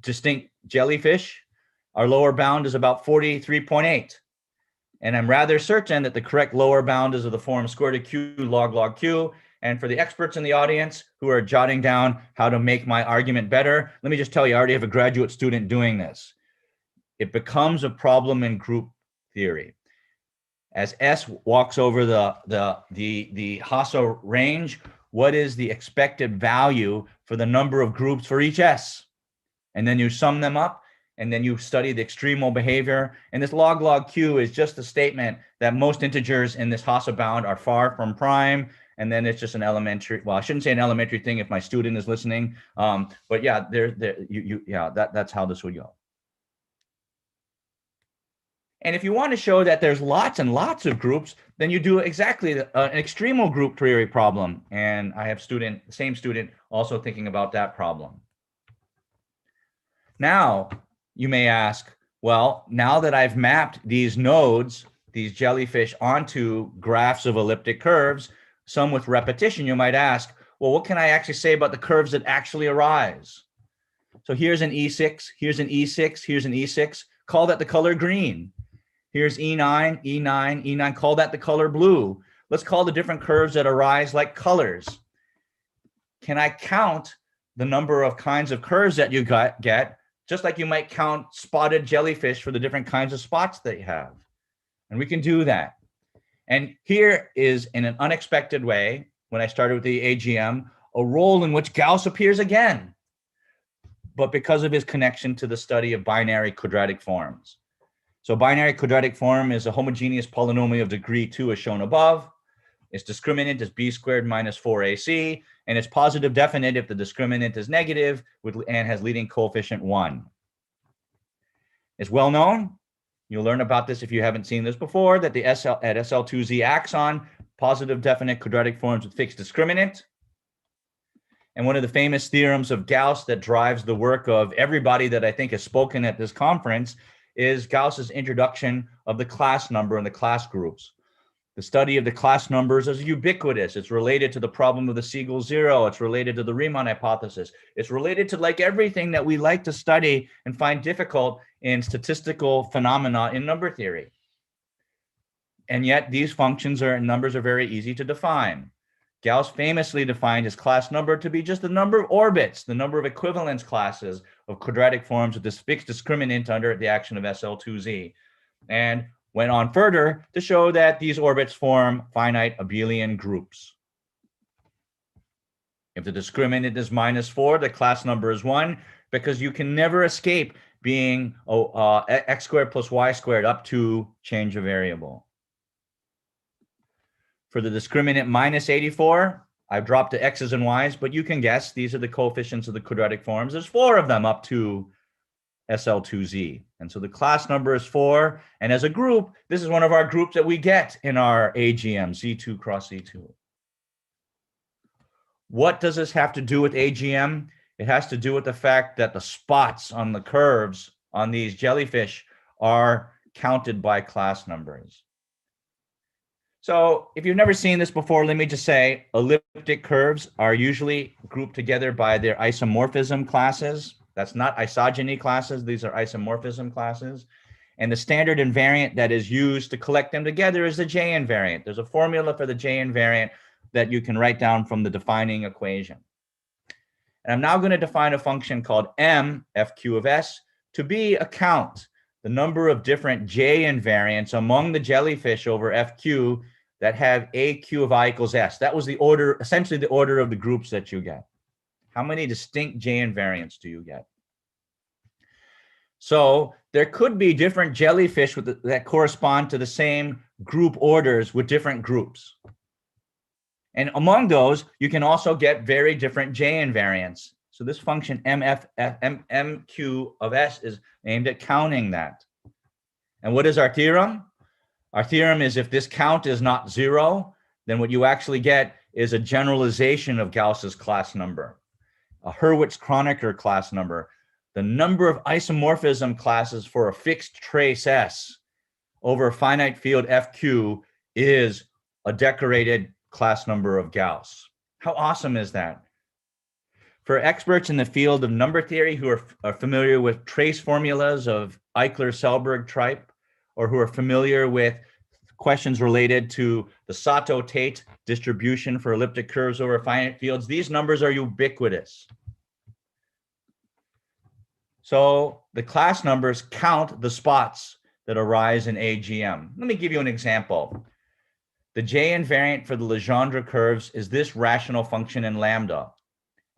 distinct jellyfish. Our lower bound is about 43.8. And I'm rather certain that the correct lower bound is of the form square root of q log q. And for the experts in the audience who are jotting down how to make my argument better, let me just tell you, I already have a graduate student doing this. It becomes a problem in group theory. As S walks over the Hasse range, what is the expected value for the number of groups for each S? And then you sum them up, and then you study the extremal behavior. And this log q is just a statement that most integers in this Hasse bound are far from prime. And then it's just an elementary, well, I shouldn't say an elementary thing if my student is listening. But yeah, that's how this would go. And if you want to show that there's lots and lots of groups, then you do exactly an extremal group theory problem. And I have the same student also thinking about that problem. Now, you may ask, well, now that I've mapped these nodes, these jellyfish, onto graphs of elliptic curves, some with repetition, you might ask, well, what can I actually say about the curves that actually arise? So here's an E6, here's an E6, here's an E6. Call that the color green. Here's E9, E9, E9. Call that the color blue. Let's call the different curves that arise like colors. Can I count the number of kinds of curves that you get, just like you might count spotted jellyfish for the different kinds of spots that you have? And we can do that. And here is, in an unexpected way, when I started with the AGM, a role in which Gauss appears again, but because of his connection to the study of binary quadratic forms. So binary quadratic form is a homogeneous polynomial of degree 2 as shown above. Its discriminant is b squared minus 4ac, and it's positive definite if the discriminant is negative and has leading coefficient 1. It's well known. You'll learn about this if you haven't seen this before, that the SL2Z acts on positive definite quadratic forms with fixed discriminant. And one of the famous theorems of Gauss that drives the work of everybody that I think has spoken at this conference is Gauss's introduction of the class number and the class groups. The study of the class numbers is ubiquitous. It's related to the problem of the Siegel zero. It's related to the Riemann hypothesis. It's related to like everything that we like to study and find difficult in statistical phenomena in number theory. And yet these functions and numbers are very easy to define. Gauss famously defined his class number to be just the number of orbits, the number of equivalence classes of quadratic forms with this fixed discriminant under the action of SL2Z, and went on further to show that these orbits form finite abelian groups. If the discriminant is -4, the class number is 1, because you can never escape being x squared plus y squared up to change a variable. For the discriminant minus 84, I've dropped the x's and y's, but you can guess these are the coefficients of the quadratic forms. There's 4 of them up to SL2Z. And so the class number is 4. And as a group, this is one of our groups that we get in our AGM, Z2 cross Z2. What does this have to do with AGM? It has to do with the fact that the spots on the curves on these jellyfish are counted by class numbers. So if you've never seen this before, let me just say elliptic curves are usually grouped together by their isomorphism classes. That's not isogeny classes. These are isomorphism classes. And the standard invariant that is used to collect them together is the J invariant. There's a formula for the J invariant that you can write down from the defining equation. And I'm now going to define a function called M, FQ of S, to be a count, the number of different J invariants among the jellyfish over FQ that have AQ of I equals S. That was the order, essentially the order of the groups that you get. How many distinct J invariants do you get? So there could be different jellyfish that correspond to the same group orders with different groups. And among those, you can also get very different J invariants. So this function MQ of S is aimed at counting that. And what is our theorem? Our theorem is if this count is not 0, then what you actually get is a generalization of Gauss's class number, a Hurwitz-Kronecker class number. The number of isomorphism classes for a fixed trace S over a finite field FQ is a decorated class number of Gauss. How awesome is that? For experts in the field of number theory who are familiar with trace formulas of Eichler-Selberg type, or who are familiar with questions related to the Sato-Tate distribution for elliptic curves over finite fields, these numbers are ubiquitous. So the class numbers count the spots that arise in AGM. Let me give you an example. The J invariant for the Legendre curves is this rational function in lambda.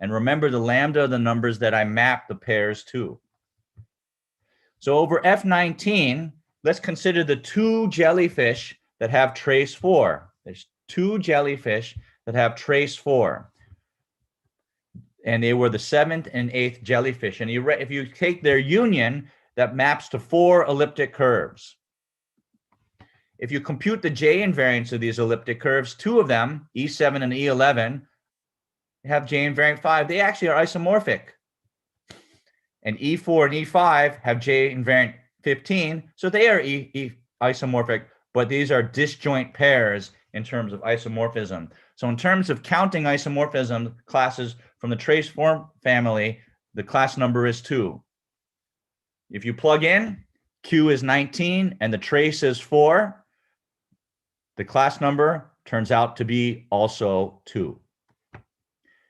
And remember, the lambda are the numbers that I map the pairs to. So over F19, let's consider the 2 jellyfish that have trace 4. There's 2 jellyfish that have trace 4. And they were the 7th and 8th jellyfish. And if you take their union, that maps to 4 elliptic curves. If you compute the J invariants of these elliptic curves, 2 of them, E7 and E11, have J invariant 5. They actually are isomorphic. And E4 and E5 have J invariant 15. So they are isomorphic, but these are disjoint pairs in terms of isomorphism. So in terms of counting isomorphism classes from the trace form family, the class number is 2. If you plug in, Q is 19 and the trace is 4, the class number turns out to be also 2.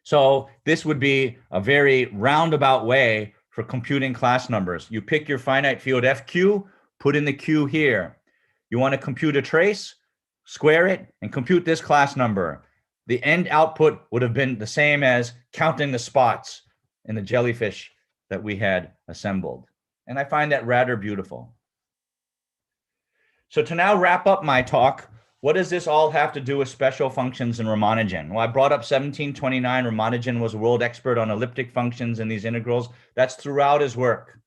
So this would be a very roundabout way for computing class numbers. You pick your finite field FQ, put in the Q here. You want to compute a trace, square it, and compute this class number. The end output would have been the same as counting the spots in the jellyfish that we had assembled. And I find that rather beautiful. So to now wrap up my talk, what does this all have to do with special functions in Ramanujan? Well, I brought up 1729. Ramanujan was a world expert on elliptic functions and these integrals. That's throughout his work.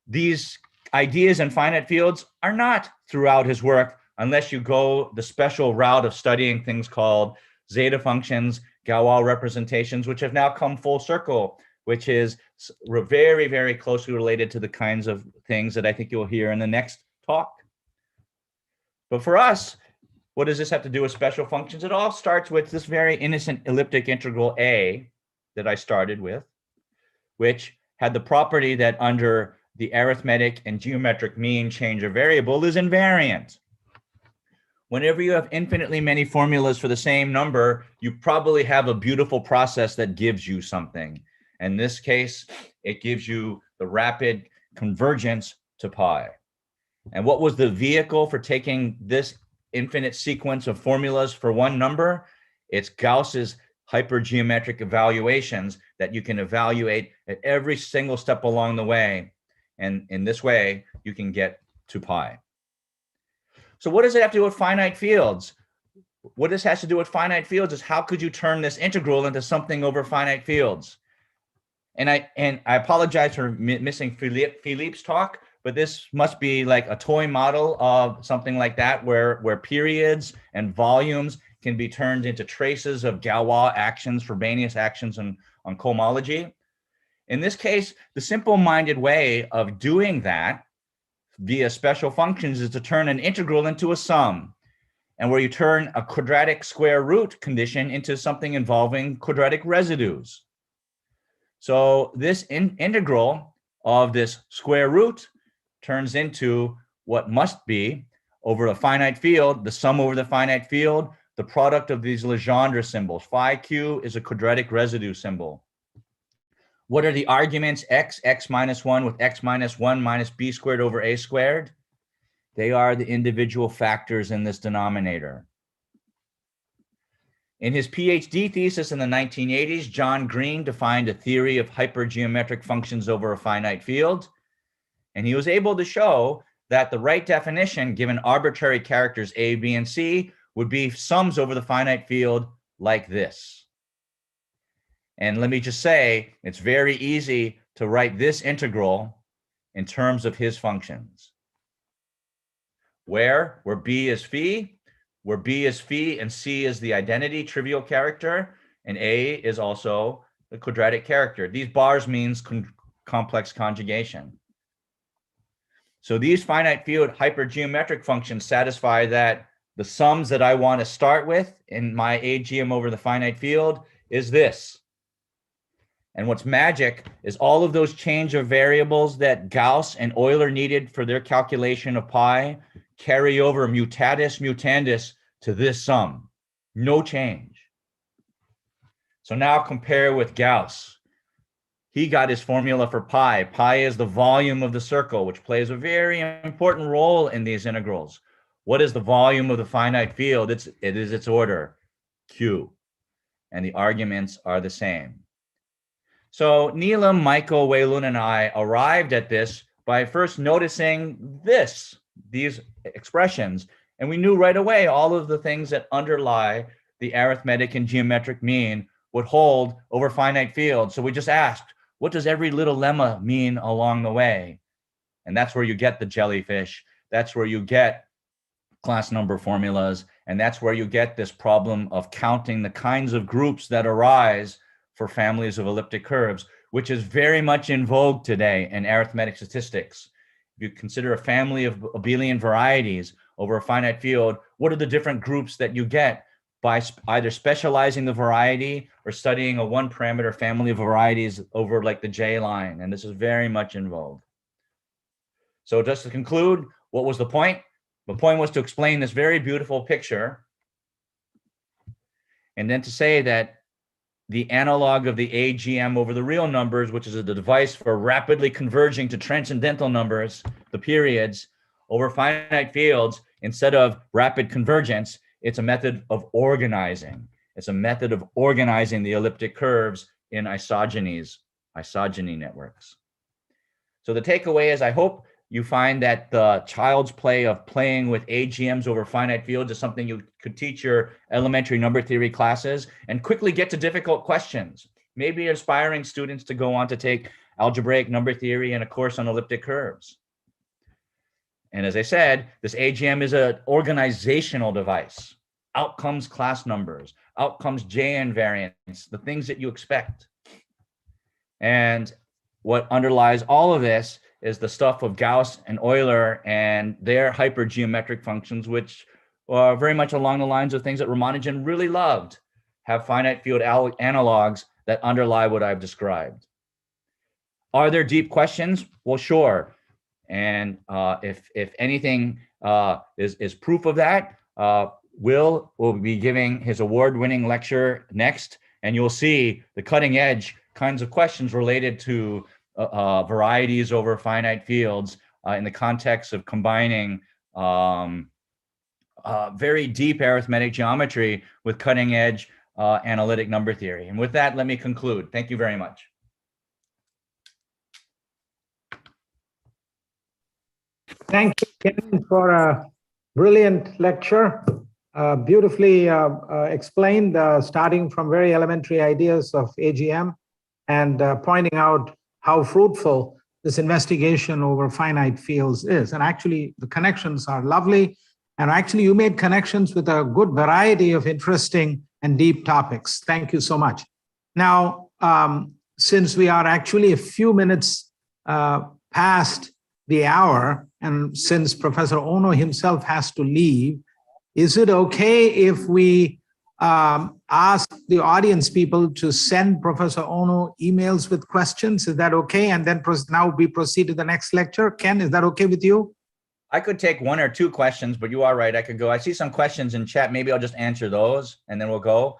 These ideas in finite fields are not throughout his work unless you go the special route of studying things called zeta functions, Galois representations, which have now come full circle, which is very, very closely related to the kinds of things that I think you'll hear in the next talk. But for us, what does this have to do with special functions? It all starts with this very innocent elliptic integral A that I started with, which had the property that under the arithmetic and geometric mean change of variable is invariant. Whenever you have infinitely many formulas for the same number, you probably have a beautiful process that gives you something. In this case, it gives you the rapid convergence to pi. And what was the vehicle for taking this infinite sequence of formulas for one number? It's Gauss's hypergeometric evaluations that you can evaluate at every single step along the way. And in this way, you can get to pi. So what does it have to do with finite fields? what this has to do with finite fields is how could you turn this integral into something over finite fields? And I apologize for missing Philippe's talk, but this must be like a toy model of something like that, where periods and volumes can be turned into traces of Galois actions, Frobenius actions on cohomology. In this case, the simple-minded way of doing that via special functions is to turn an integral into a sum, and where you turn a quadratic square root condition into something involving quadratic residues. So this integral of this square root turns into what must be, over a finite field, the sum over the finite field, the product of these Legendre symbols. Phi q is a quadratic residue symbol. What are the arguments x minus 1 with x minus 1 minus b squared over a squared? They are the individual factors in this denominator. In his PhD thesis in the 1980s, John Green defined a theory of hypergeometric functions over a finite field. And he was able to show that the right definition, given arbitrary characters a, b, and c, would be sums over the finite field like this. And let me just say, it's very easy to write this integral in terms of his functions. Where b is phi, where b is phi and c is the identity trivial character, and a is also the quadratic character. These bars means complex conjugation. So these finite field hypergeometric functions satisfy that the sums that I want to start with in my Agm over the finite field is this. And what's magic is all of those change of variables that Gauss and Euler needed for their calculation of pi carry over mutatis mutandis to this sum. No change. So now compare with Gauss. He got his formula for pi. Pi is the volume of the circle, which plays a very important role in these integrals. What is the volume of the finite field? It is its order, q. And the arguments are the same. So Neelam, Michael, Waylun, and I arrived at this by first noticing these expressions. And we knew right away all of the things that underlie the arithmetic and geometric mean would hold over finite fields. So we just asked, what does every little lemma mean along the way? And that's where you get the jellyfish. That's where you get class number formulas. And that's where you get this problem of counting the kinds of groups that arise for families of elliptic curves, which is very much in vogue today in arithmetic statistics. If you consider a family of abelian varieties over a finite field, what are the different groups that you get by either specializing the variety or studying a one parameter family of varieties over like the J line? And this is very much in vogue. So just to conclude, what was the point? The point was to explain this very beautiful picture, and then to say that the analog of the AGM over the real numbers, which is a device for rapidly converging to transcendental numbers, the periods, over finite fields, instead of rapid convergence, it's a method of organizing. It's a method of organizing the elliptic curves in isogeny networks. So the takeaway is, I hope you find that the child's play of playing with AGMs over finite fields is something you could teach your elementary number theory classes and quickly get to difficult questions. Maybe inspiring students to go on to take algebraic number theory and a course on elliptic curves. And as I said, this AGM is an organizational device. Out comes class numbers, out comes J invariance, the things that you expect. And what underlies all of this is the stuff of Gauss and Euler and their hypergeometric functions, which are very much along the lines of things that Ramanujan really loved, have finite field analogs that underlie what I've described. Are there deep questions? Well, sure. And if anything is proof of that, Will be giving his award-winning lecture next, and you'll see the cutting edge kinds of questions related to varieties over finite fields in the context of combining very deep arithmetic geometry with cutting edge analytic number theory. And with that, let me conclude. Thank you very much. Thank you, Ken, for a brilliant lecture. beautifully explained, starting from very elementary ideas of AGM and pointing out how fruitful this investigation over finite fields is. And actually, the connections are lovely. And actually, you made connections with a good variety of interesting and deep topics. Thank you so much. Now, since we are actually a few minutes past the hour, and since Professor Ono himself has to leave, is it okay if we ask the audience people to send Professor Ono emails with questions? Is that okay? And then now we proceed to the next lecture. Ken, is that okay with you? I could take one or two questions, but you are right. I could go. I see some questions in chat. Maybe I'll just answer those and then we'll go.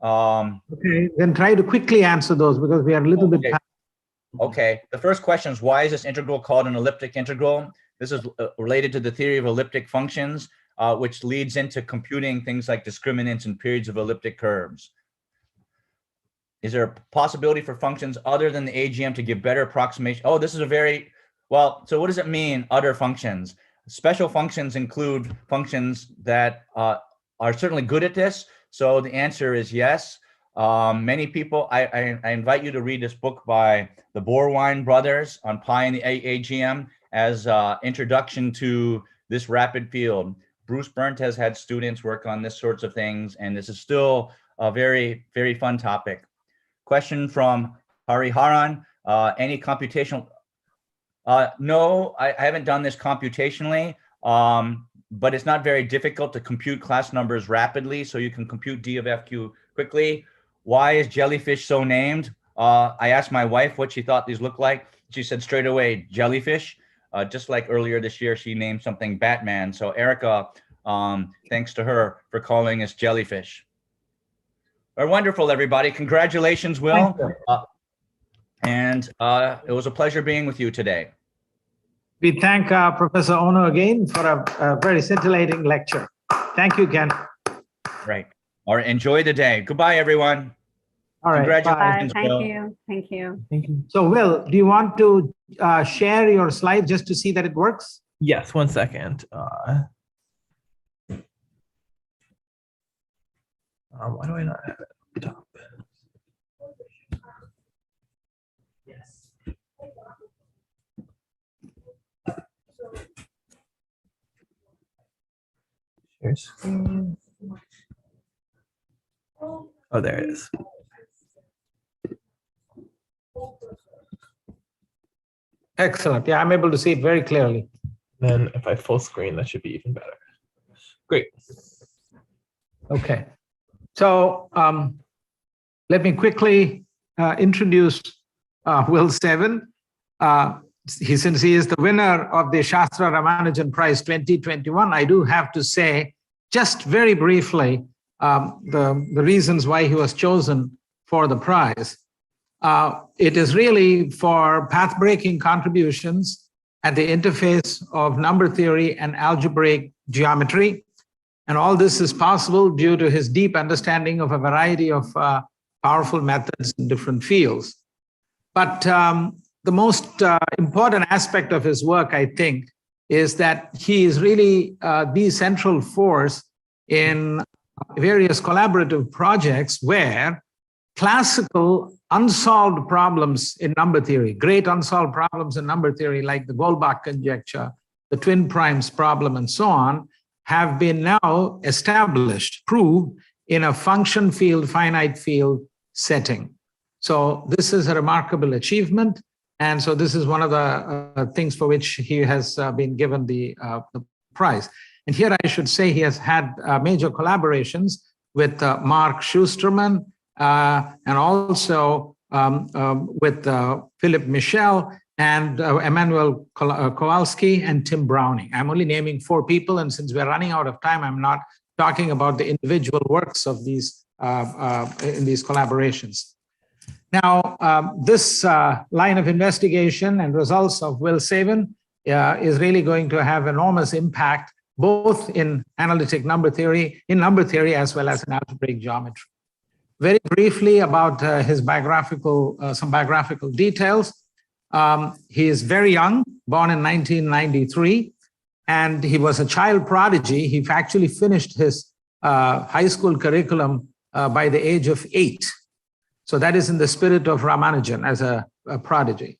Okay, then try to quickly answer those because we are a little bit. Okay, the first question is, why is this integral called an elliptic integral? This is related to the theory of elliptic functions, which leads into computing things like discriminants and periods of elliptic curves. Is there a possibility for functions other than the AGM to give better approximation? Oh, this is a very, well, so what does it mean, other functions? Special functions include functions that are certainly good at this. So the answer is yes. Many people, I invite you to read this book by the Borwein brothers on pi and the AGM as introduction to this rapid field. Bruce Berndt has had students work on this sorts of things, and this is still a very, very fun topic. Question from Hariharan, any computational? No, I haven't done this computationally, but it's not very difficult to compute class numbers rapidly, so you can compute D of FQ quickly. Why is jellyfish so named? I asked my wife what she thought these looked like. She said straight away, jellyfish. Just like earlier this year, she named something Batman. So Erica, thanks to her for calling us jellyfish. Wonderful, everybody. Congratulations, Will. And it was a pleasure being with you today. We thank Professor Ono again for a very scintillating lecture. Thank you, Ken. Right. All right. Enjoy the day. Goodbye, everyone. All right. Congratulations, Thank Will. you. Thank you. Thank you. So, Will, do you want to share your slide just to see that it works? Yes, 1 second. Why do I not have it up top? Yes. Share screen. Oh, there it is. Excellent. Yeah, I'm able to see it very clearly. Then if I full screen, that should be even better. Great. Okay. So let me quickly introduce Will Seven. Since he is the winner of the Shastra Ramanujan Prize 2021, I do have to say, just very briefly, the reasons why he was chosen for the prize. It is really for path-breaking contributions at the interface of number theory and algebraic geometry. And all this is possible due to his deep understanding of a variety of powerful methods in different fields. But the most important aspect of his work, I think, is that he is really the central force in various collaborative projects where classical unsolved problems in number theory, great unsolved problems in number theory, like the Goldbach conjecture, the twin primes problem, and so on, have been now established, proved in a function field, finite field setting. So this is a remarkable achievement. And so this is one of the things for which he has been given the prize. And here I should say he has had major collaborations with Mark Schusterman and also with Philip Michel and Emmanuel Kowalski and Tim Browning. I'm only naming 4 people, and since we're running out of time, I'm not talking about the individual works of these in these collaborations. Now, this line of investigation and results of Will Seven is really going to have enormous impact, both in analytic number theory, as well as in algebraic geometry. Very briefly about his biographical, some biographical details. He is very young, born in 1993, and he was a child prodigy. He actually finished his high school curriculum by the age of 8. So that is in the spirit of Ramanujan as a prodigy.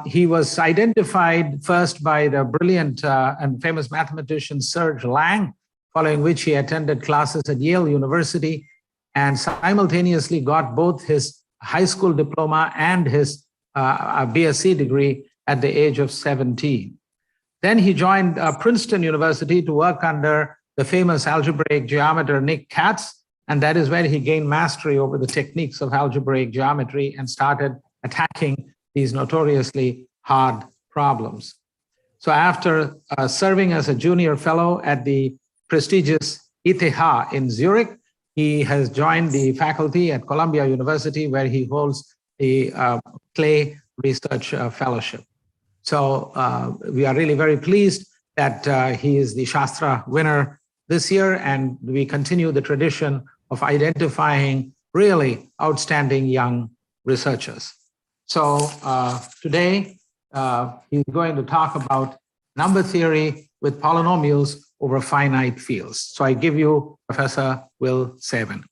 He was identified first by the brilliant and famous mathematician Serge Lang, following which he attended classes at Yale University and simultaneously got both his high school diploma and his BSc degree at the age of 17. Then he joined Princeton University to work under the famous algebraic geometer Nick Katz, and that is where he gained mastery over the techniques of algebraic geometry and started attacking these notoriously hard problems. So after serving as a junior fellow at the prestigious ETH in Zurich, he has joined the faculty at Columbia University, where he holds the Clay Research Fellowship. So we are really very pleased that he is the Shastra winner this year, and we continue the tradition of identifying really outstanding young researchers. So today, he's going to talk about number theory with polynomials over finite fields. So I give you Professor Will Sabin.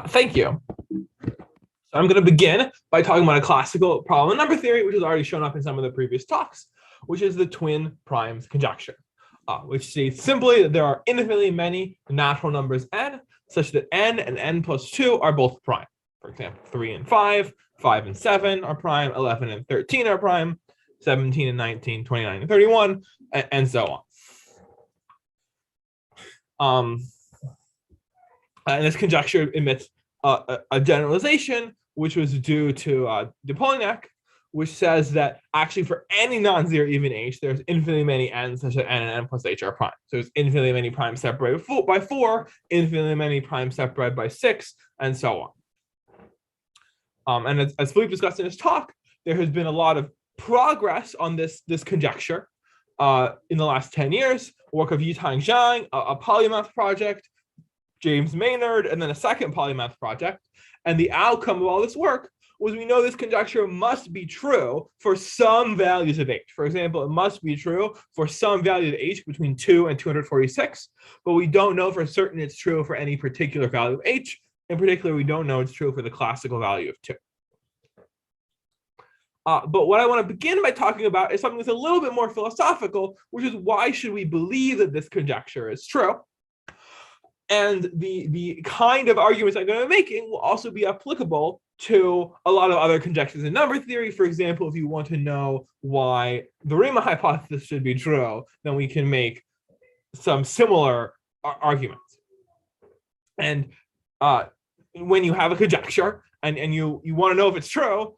Thank you. So I'm going to begin by talking about a classical problem in number theory, which has already shown up in some of the previous talks, which is the twin primes conjecture, which states simply that there are infinitely many natural numbers n, such that n and n plus 2 are both prime. For example, 3 and 5, 5 and 7 are prime, 11 and 13 are prime, 17 and 19, 29 and 31, and so on. And this conjecture emits a generalization, which was due to de Polignac, which says that actually for any non-zero even h, there's infinitely many n's such that n and n plus h are prime. So there's infinitely many primes separated by 4, infinitely many primes separated by 6, and so on. And as Philippe discussed in his talk, there has been a lot of progress on this conjecture in the last 10 years. Work of Yitang Zhang, a polymath project, James Maynard, and then a second polymath project. And the outcome of all this work was we know this conjecture must be true for some values of h. For example, it must be true for some value of h between 2 and 246, but we don't know for certain it's true for any particular value of h. In particular, we don't know it's true for the classical value of 2. But what I want to begin by talking about is something that's a little bit more philosophical, which is why should we believe that this conjecture is true? And the kind of arguments I'm going to be making will also be applicable to a lot of other conjectures in number theory. For example, if you want to know why the Riemann hypothesis should be true, then we can make some similar arguments. And when you have a conjecture and you want to know if it's true,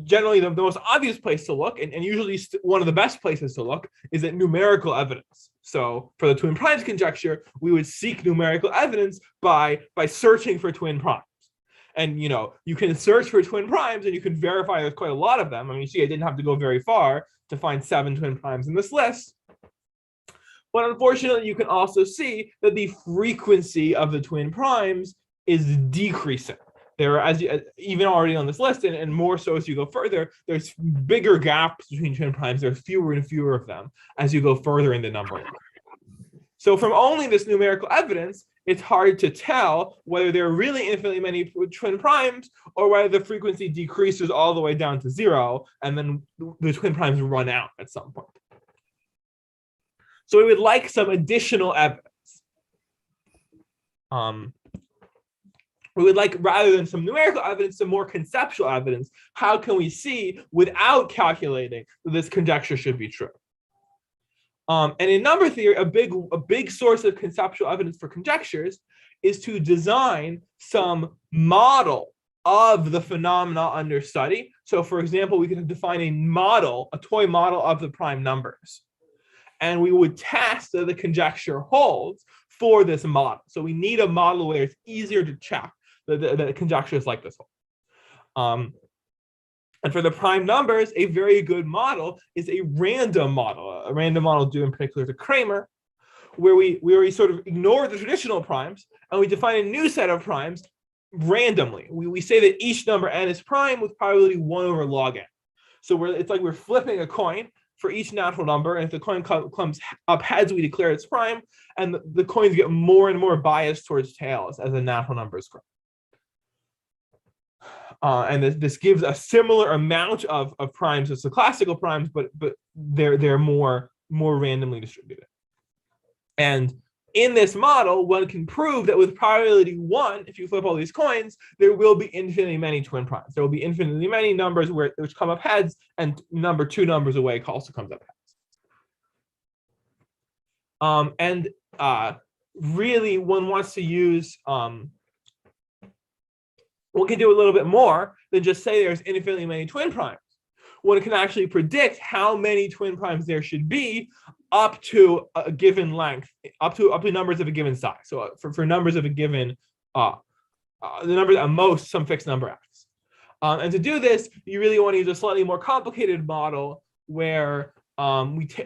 generally the most obvious place to look, and usually one of the best places to look, is at numerical evidence. So for the twin primes conjecture, we would seek numerical evidence by searching for twin primes. And you can search for twin primes and you can verify there's quite a lot of them. I mean, you see, I didn't have to go very far to find 7 twin primes in this list. But unfortunately, you can also see that the frequency of the twin primes is decreasing. There are, even already on this list, and more so as you go further, there's bigger gaps between twin primes. There's fewer and fewer of them as you go further in the number. So from only this numerical evidence, it's hard to tell whether there are really infinitely many twin primes or whether the frequency decreases all the way down to 0, and then the twin primes run out at some point. So we would like some additional evidence. We would like, rather than some numerical evidence, some more conceptual evidence. How can we see, without calculating, that this conjecture should be true? And in number theory, a big source of conceptual evidence for conjectures is to design some model of the phenomena under study. So for example, we could define a model, a toy model of the prime numbers. And we would test that the conjecture holds for this model. So we need a model where it's easier to check that conjectures like this one. And for the prime numbers, a very good model is a random model due in particular to Kramer, where we sort of ignore the traditional primes and we define a new set of primes randomly. We say that each number n is prime with probability 1 over log n. So it's like we're flipping a coin, for each natural number, and if the coin comes up heads, we declare it's prime, and the coins get more and more biased towards tails as the natural numbers grow. And this gives a similar amount of primes as the classical primes, but they're more randomly distributed. And in this model, one can prove that with probability 1, if you flip all these coins, there will be infinitely many twin primes. There will be infinitely many numbers which come up heads, and number 2 numbers away also comes up heads. Really, one wants to use one can do a little bit more than just say there's infinitely many twin primes. One can actually predict how many twin primes there should be up to a given length, up to numbers of a given size. So for numbers of a given, the numbers at most some fixed number x. And to do this, you really want to use a slightly more complicated model where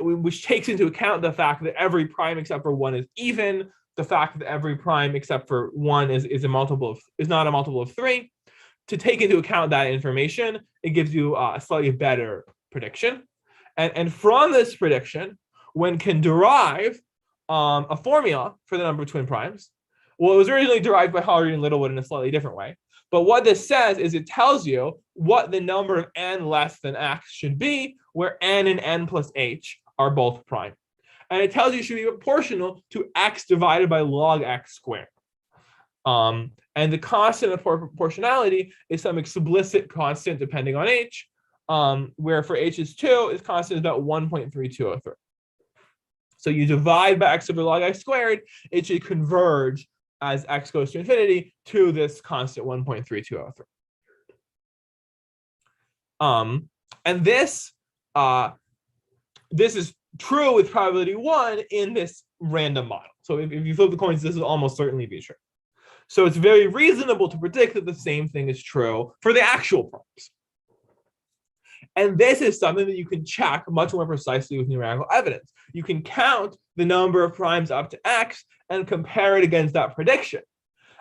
which takes into account the fact that every prime except for 1 is even, the fact that every prime except for 1 is not a multiple of 3. To take into account that information, it gives you a slightly better prediction. And from this prediction, one can derive a formula for the number of twin primes. Well, it was originally derived by Hardy and Littlewood in a slightly different way. But what this says is it tells you what the number of n less than x should be, where n and n plus h are both prime. And it tells you it should be proportional to x divided by log x squared. And the constant of proportionality is some explicit constant depending on h, where for h is 2, its constant is about 1.3203. So you divide by x over log x squared, it should converge as x goes to infinity to this constant 1.3203. And this is true with probability 1 in this random model. So if you flip the coins, this will almost certainly be true. So it's very reasonable to predict that the same thing is true for the actual primes. And this is something that you can check much more precisely with numerical evidence. You can count the number of primes up to x and compare it against that prediction.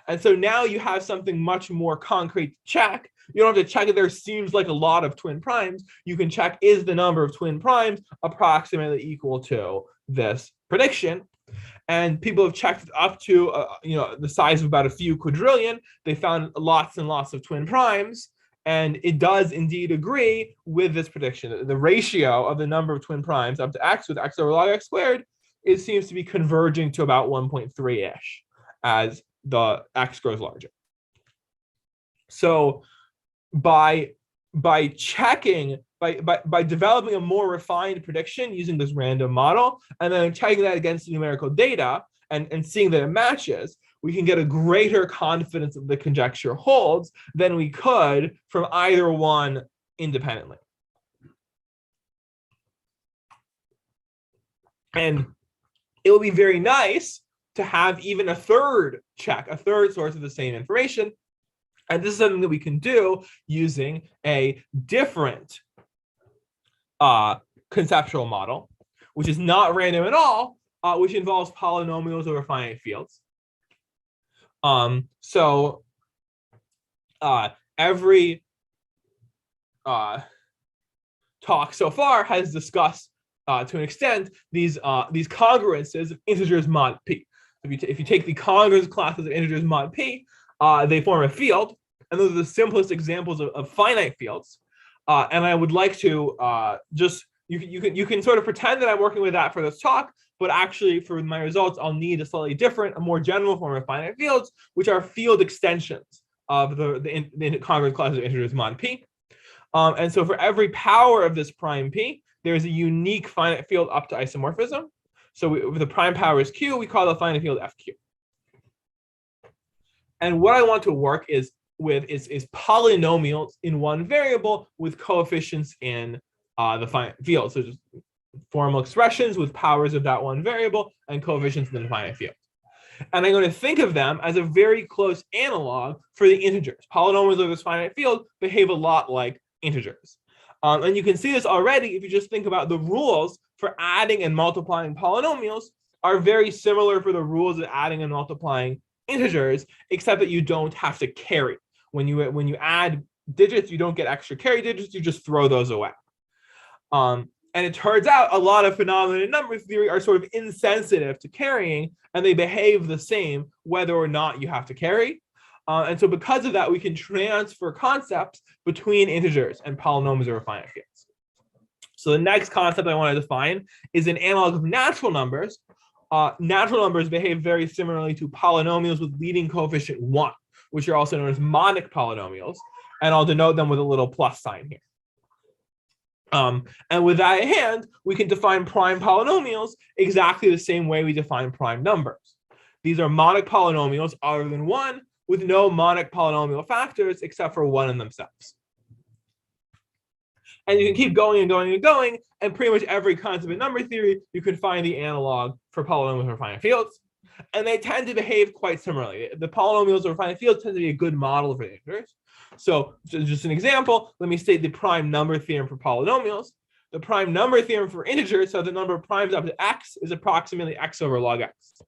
And so now you have something much more concrete to check. You don't have to check if there seems like a lot of twin primes. You can check, is the number of twin primes approximately equal to this prediction? And people have checked up to the size of about a few quadrillion. They found lots and lots of twin primes. And it does indeed agree with this prediction. The ratio of the number of twin primes up to x with x over log x squared, it seems to be converging to about 1.3-ish as the x grows larger. So by developing a more refined prediction using this random model, and then checking that against the numerical data and seeing that it matches, we can get a greater confidence that the conjecture holds than we could from either one independently. And it will be very nice to have even a third source of the same information. And this is something that we can do using a different conceptual model, which is not random at all, which involves polynomials over finite fields. Every talk so far has discussed to an extent these congruences of integers mod p. If you take the congruence classes of integers mod p, they form a field, and those are the simplest examples of finite fields. And I would like to you can sort of pretend that I'm working with that for this talk, but actually for my results, I'll need a slightly different, a more general form of finite fields, which are field extensions of the congruence class of integers mod p. And so for every power of this prime p, there is a unique finite field up to isomorphism. So if the prime power is q, we call the finite field fq. And what I want to work is polynomials in one variable with coefficients in the finite field. So just formal expressions with powers of that one variable and coefficients in the finite field. And I'm going to think of them as a very close analog for the integers. Polynomials of this finite field behave a lot like integers. And you can see this already if you just think about the rules for adding and multiplying polynomials are very similar for the rules of adding and multiplying integers, except that you don't have to carry. When you add digits, you don't get extra carry digits, you just throw those away. And it turns out a lot of phenomena in number theory are sort of insensitive to carrying, and they behave the same whether or not you have to carry. And so because of that, we can transfer concepts between integers and polynomials over finite fields. So the next concept I want to define is an analog of natural numbers. Natural numbers behave very similarly to polynomials with leading coefficient 1, which are also known as monic polynomials. And I'll denote them with a little plus sign here. And with that in hand, we can define prime polynomials exactly the same way we define prime numbers. These are monic polynomials other than 1 with no monic polynomial factors except for 1 in themselves. And you can keep going and going and going, and pretty much every concept in number theory, you can find the analog for polynomials over finite fields. And they tend to behave quite similarly. The polynomials over finite fields tend to be a good model for integers. So just an example, let me state the prime number theorem for polynomials. The prime number theorem for integers, so the number of primes up to x is approximately x over log x.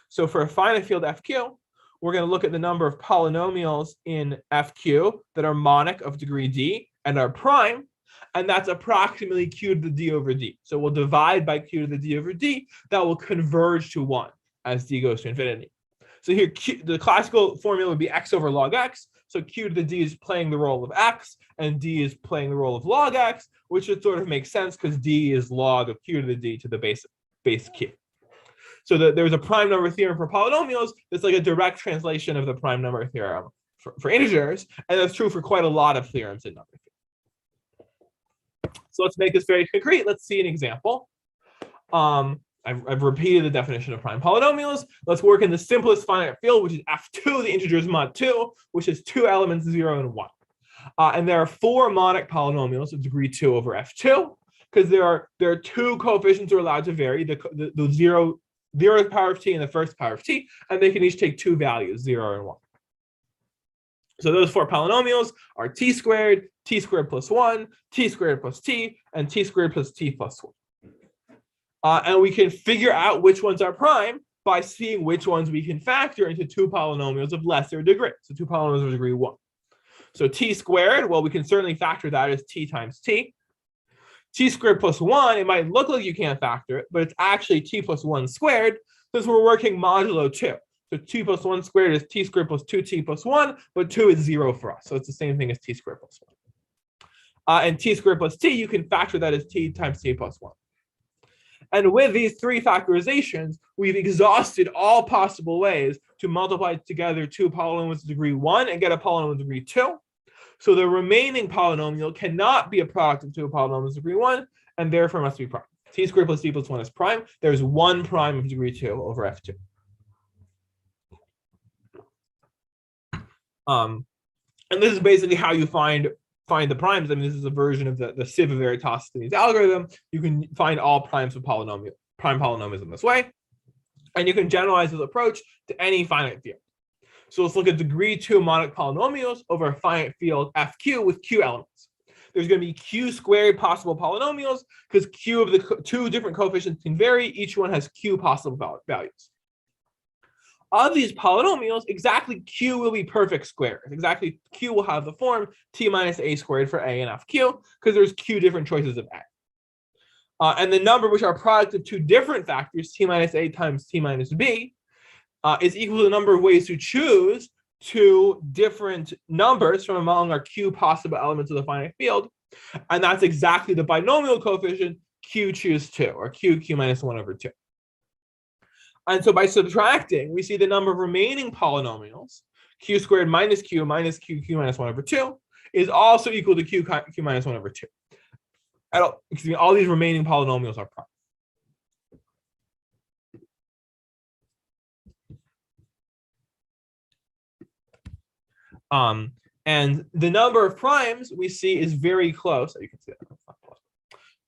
So for a finite field fq, we're going to look at the number of polynomials in fq that are monic of degree d and are prime, and that's approximately q to the d over d. So we'll divide by q to the d over d. That will converge to 1 as d goes to infinity. So here, the classical formula would be x over log x. So q to the d is playing the role of x, and d is playing the role of log x, which would sort of make sense because d is log of q to the d to the base q. So there's a prime number theorem for polynomials that's like a direct translation of the prime number theorem for integers, and that's true for quite a lot of theorems in number theory. So let's make this very concrete. Let's see an example. I've repeated the definition of prime polynomials. Let's work in the simplest finite field, which is f2, the integer is mod 2, which has 2 elements, 0 and 1. And there are 4 monic polynomials of degree 2 over f2, because there are 2 coefficients are allowed to vary, the 0th power of t and the 1st power of t, and they can each take 2 values, 0 and 1. So those 4 polynomials are t squared plus 1, t squared plus t, and t squared plus t plus 1. And we can figure out which ones are prime by seeing which ones we can factor into 2 polynomials of lesser degree. So 2 polynomials of degree 1. So t squared, well, we can certainly factor that as t times t. T squared plus 1, it might look like you can't factor it, but it's actually t plus 1 squared, since we're working modulo 2. So t plus 1 squared is t squared plus 2t plus 1, but 2 is 0 for us. So it's the same thing as t squared plus 1. And t squared plus t, you can factor that as t times t plus 1. And with these 3 factorizations, we've exhausted all possible ways to multiply together 2 polynomials of degree 1 and get a polynomial of degree 2. So the remaining polynomial cannot be a product of 2 polynomials of degree 1, and therefore must be prime. T squared plus t plus 1 is prime. There's 1 prime of degree 2 over f2. And this is basically how you find the primes. I mean, this is a version of the sieve of Eratosthenes algorithm. You can find all primes of prime polynomials in this way. And you can generalize this approach to any finite field. So let's look at degree 2 monic polynomials over a finite field fq with q elements. There's going to be q squared possible polynomials because q of the 2 different coefficients can vary. Each one has q possible values. Of these polynomials, exactly q will be perfect squares. Exactly q will have the form t minus a squared for a and fq because there's q different choices of a. And the number which are product of 2 different factors, t minus a times t minus b, is equal to the number of ways to choose 2 different numbers from among our q possible elements of the finite field. And that's exactly the binomial coefficient q choose 2, or q minus 1 over 2. And so by subtracting, we see the number of remaining polynomials, q squared minus q minus q minus 1 over 2, is also equal to q minus 1 over 2. All these remaining polynomials are prime. And the number of primes we see is very close. You can see that.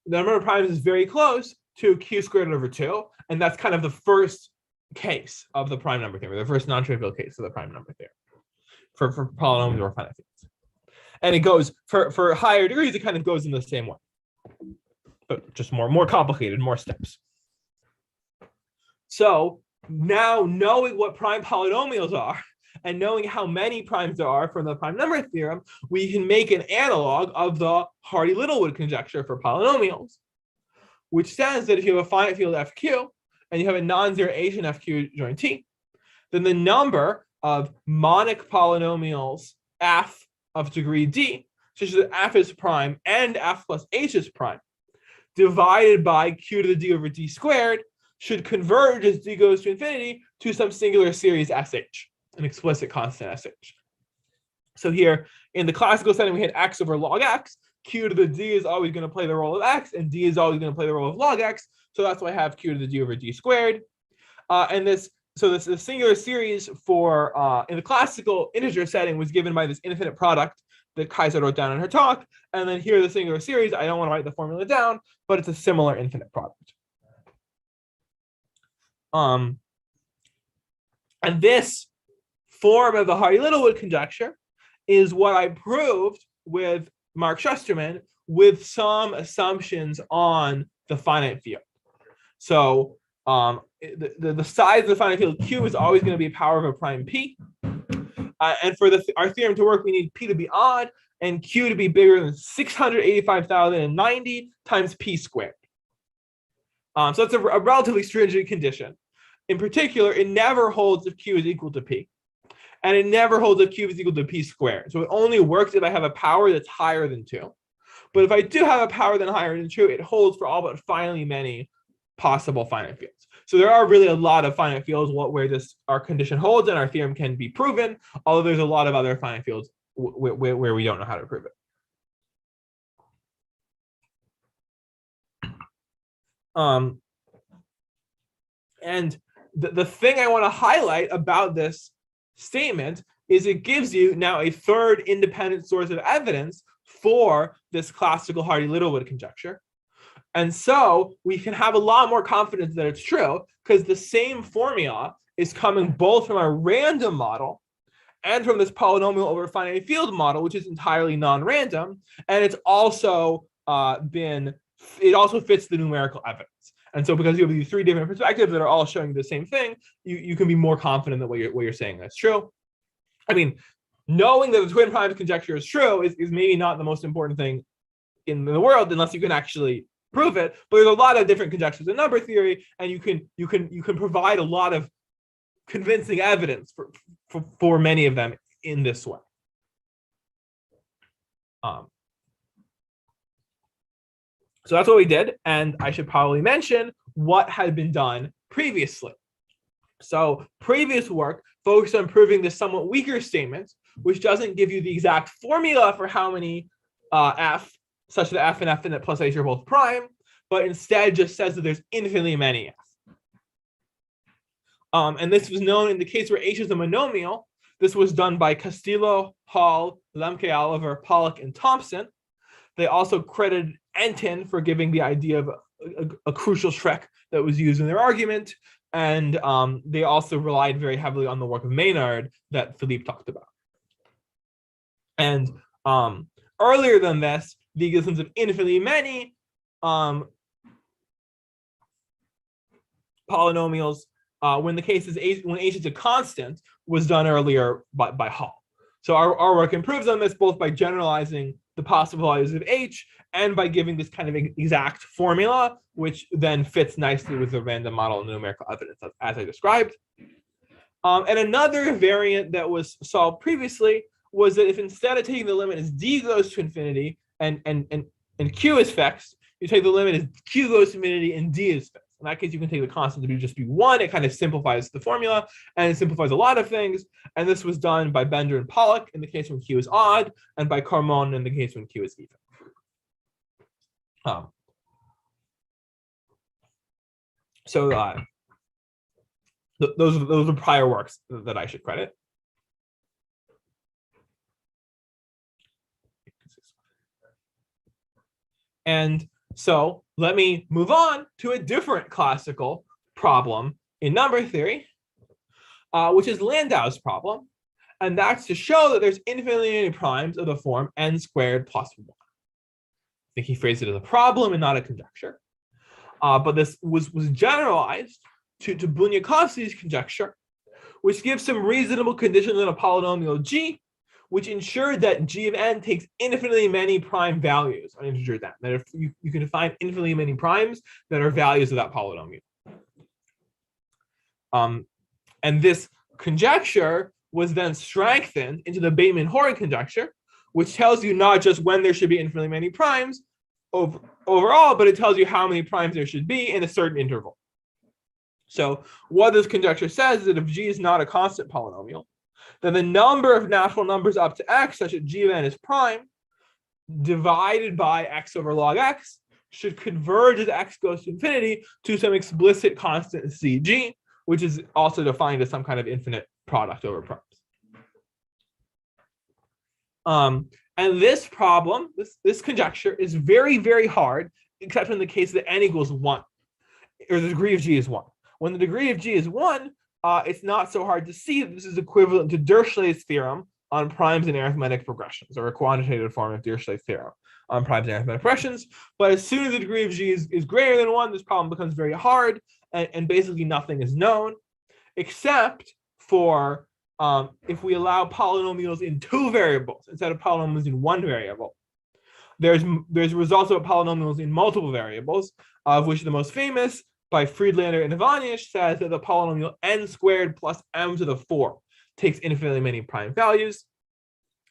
The number of primes is very close to q squared over 2, and that's kind of the first case of the prime number theorem, the first non-trivial case of the prime number theorem for polynomials or finite fields. And it goes for higher degrees, it kind of goes in the same way, but just more complicated, more steps. So now knowing what prime polynomials are and knowing how many primes there are from the prime number theorem, we can make an analog of the Hardy-Littlewood conjecture for polynomials. which says that if you have a finite field FQ and you have a non-zero agent FQ joint T, then the number of monic polynomials f of degree d, such that f is prime and f plus h is prime, divided by q to the d over d squared, should converge as d goes to infinity to some singular series sh, an explicit constant sh. So here, in the classical setting, we had x over log x. Q to the d is always going to play the role of x, and d is always going to play the role of log x. So that's why I have q to the d over d squared. So this singular series for in the classical integer setting was given by this infinite product that Kaiser wrote down in her talk. And then here, the singular series, I don't want to write the formula down, but it's a similar infinite product. And this form of the Hardy-Littlewood conjecture is what I proved with Mark Shusterman with some assumptions on the finite field. So the size of the finite field Q is always going to be a power of a prime P. And for our theorem to work, we need P to be odd and Q to be bigger than 685,090 times P squared. So that's a relatively stringent condition. In particular, it never holds if Q is equal to P. And it never holds if Q is equal to P squared. So it only works if I have a power that's higher than 2. But if I do have a power that's higher than 2, it holds for all but finally many possible finite fields. So there are really a lot of finite fields where our condition holds and our theorem can be proven, although there's a lot of other finite fields where we don't know how to prove it. And the thing I want to highlight about this statement is it gives you now a third independent source of evidence for this classical Hardy-Littlewood conjecture. And so we can have a lot more confidence that it's true because the same formula is coming both from a random model and from this polynomial over finite field model, which is entirely non-random. And it's also it also fits the numerical evidence. And so because you have these three different perspectives that are all showing the same thing, you can be more confident that what you're saying is true. I mean, knowing that the twin primes conjecture is true is maybe not the most important thing in the world unless you can actually prove it. But there's a lot of different conjectures in number theory, and you can provide a lot of convincing evidence for many of them in this way. So that's what we did, and I should probably mention what had been done previously. So previous work focused on proving this somewhat weaker statement, which doesn't give you the exact formula for how many f, such that f and f and plus h are both prime, but instead just says that there's infinitely many f. And this was known in the case where h is a monomial. This was done by Castillo, Hall, Lemke, Oliver, Pollock, and Thompson. They also credited Entin for giving the idea of a crucial trick that was used in their argument. And they also relied very heavily on the work of Maynard that Philippe talked about. And earlier than this, the existence of infinitely many polynomials, when the case is when h is a constant, was done earlier by Hall. So our work improves on this both by generalizing the possible values of h and by giving this kind of exact formula, which then fits nicely with the random model and numerical evidence as I described. And another variant that was solved previously was that if instead of taking the limit as d goes to infinity and q is fixed, you take the limit as q goes to infinity and d is fixed. In that case, you can take the constant to just be 1. It kind of simplifies the formula, and it simplifies a lot of things. And this was done by Bender and Pollock in the case when q is odd, and by Carmon in the case when q is even. So those are prior works that I should credit. And so let me move on to a different classical problem in number theory, which is Landau's problem. And that's to show that there's infinitely many primes of the form n squared plus 1. I think he phrased it as a problem and not a conjecture. But this was generalized to Bunyakovsky's conjecture, which gives some reasonable conditions in a polynomial G, which ensured that g of n takes infinitely many prime values on integers n. That if you can define infinitely many primes that are values of that polynomial. And this conjecture was then strengthened into the Bateman-Horn conjecture, which tells you not just when there should be infinitely many primes overall, but it tells you how many primes there should be in a certain interval. So what this conjecture says is that if g is not a constant polynomial, then the number of natural numbers up to x, such that g of n is prime, divided by x over log x, should converge as x goes to infinity to some explicit constant cg, which is also defined as some kind of infinite product over primes. And this problem, this conjecture, is very, very hard, except in the case that n equals 1, or the degree of g is 1. When the degree of g is 1, it's not so hard to see that this is equivalent to Dirichlet's theorem on primes and arithmetic progressions, or a quantitative form of Dirichlet's theorem on primes and arithmetic progressions. But as soon as the degree of g is greater than 1, this problem becomes very hard, and basically nothing is known, except for if we allow polynomials in 2 variables instead of polynomials in 1 variable. There's results of polynomials in multiple variables, of which the most famous, by Friedlander and Ivanich, says that the polynomial n squared plus m to the 4 takes infinitely many prime values.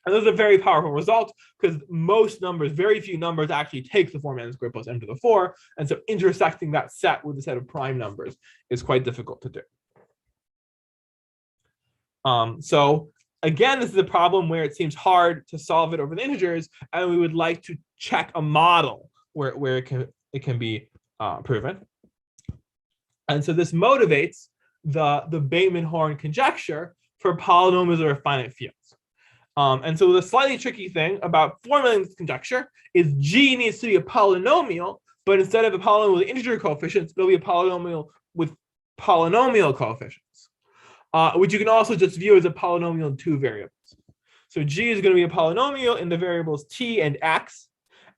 And this is a very powerful result, because most numbers, very few numbers, actually take the form n squared plus m to the 4. And so intersecting that set with a set of prime numbers is quite difficult to do. So again, this is a problem where it seems hard to solve it over the integers, and we would like to check a model where it can be proven. And so this motivates the Bateman-Horn conjecture for polynomials over finite fields. And so the slightly tricky thing about formulating this conjecture is g needs to be a polynomial, but instead of a polynomial with integer coefficients, it'll be a polynomial with polynomial coefficients. Which you can also just view as a polynomial in 2 variables. So g is going to be a polynomial in the variables t and x,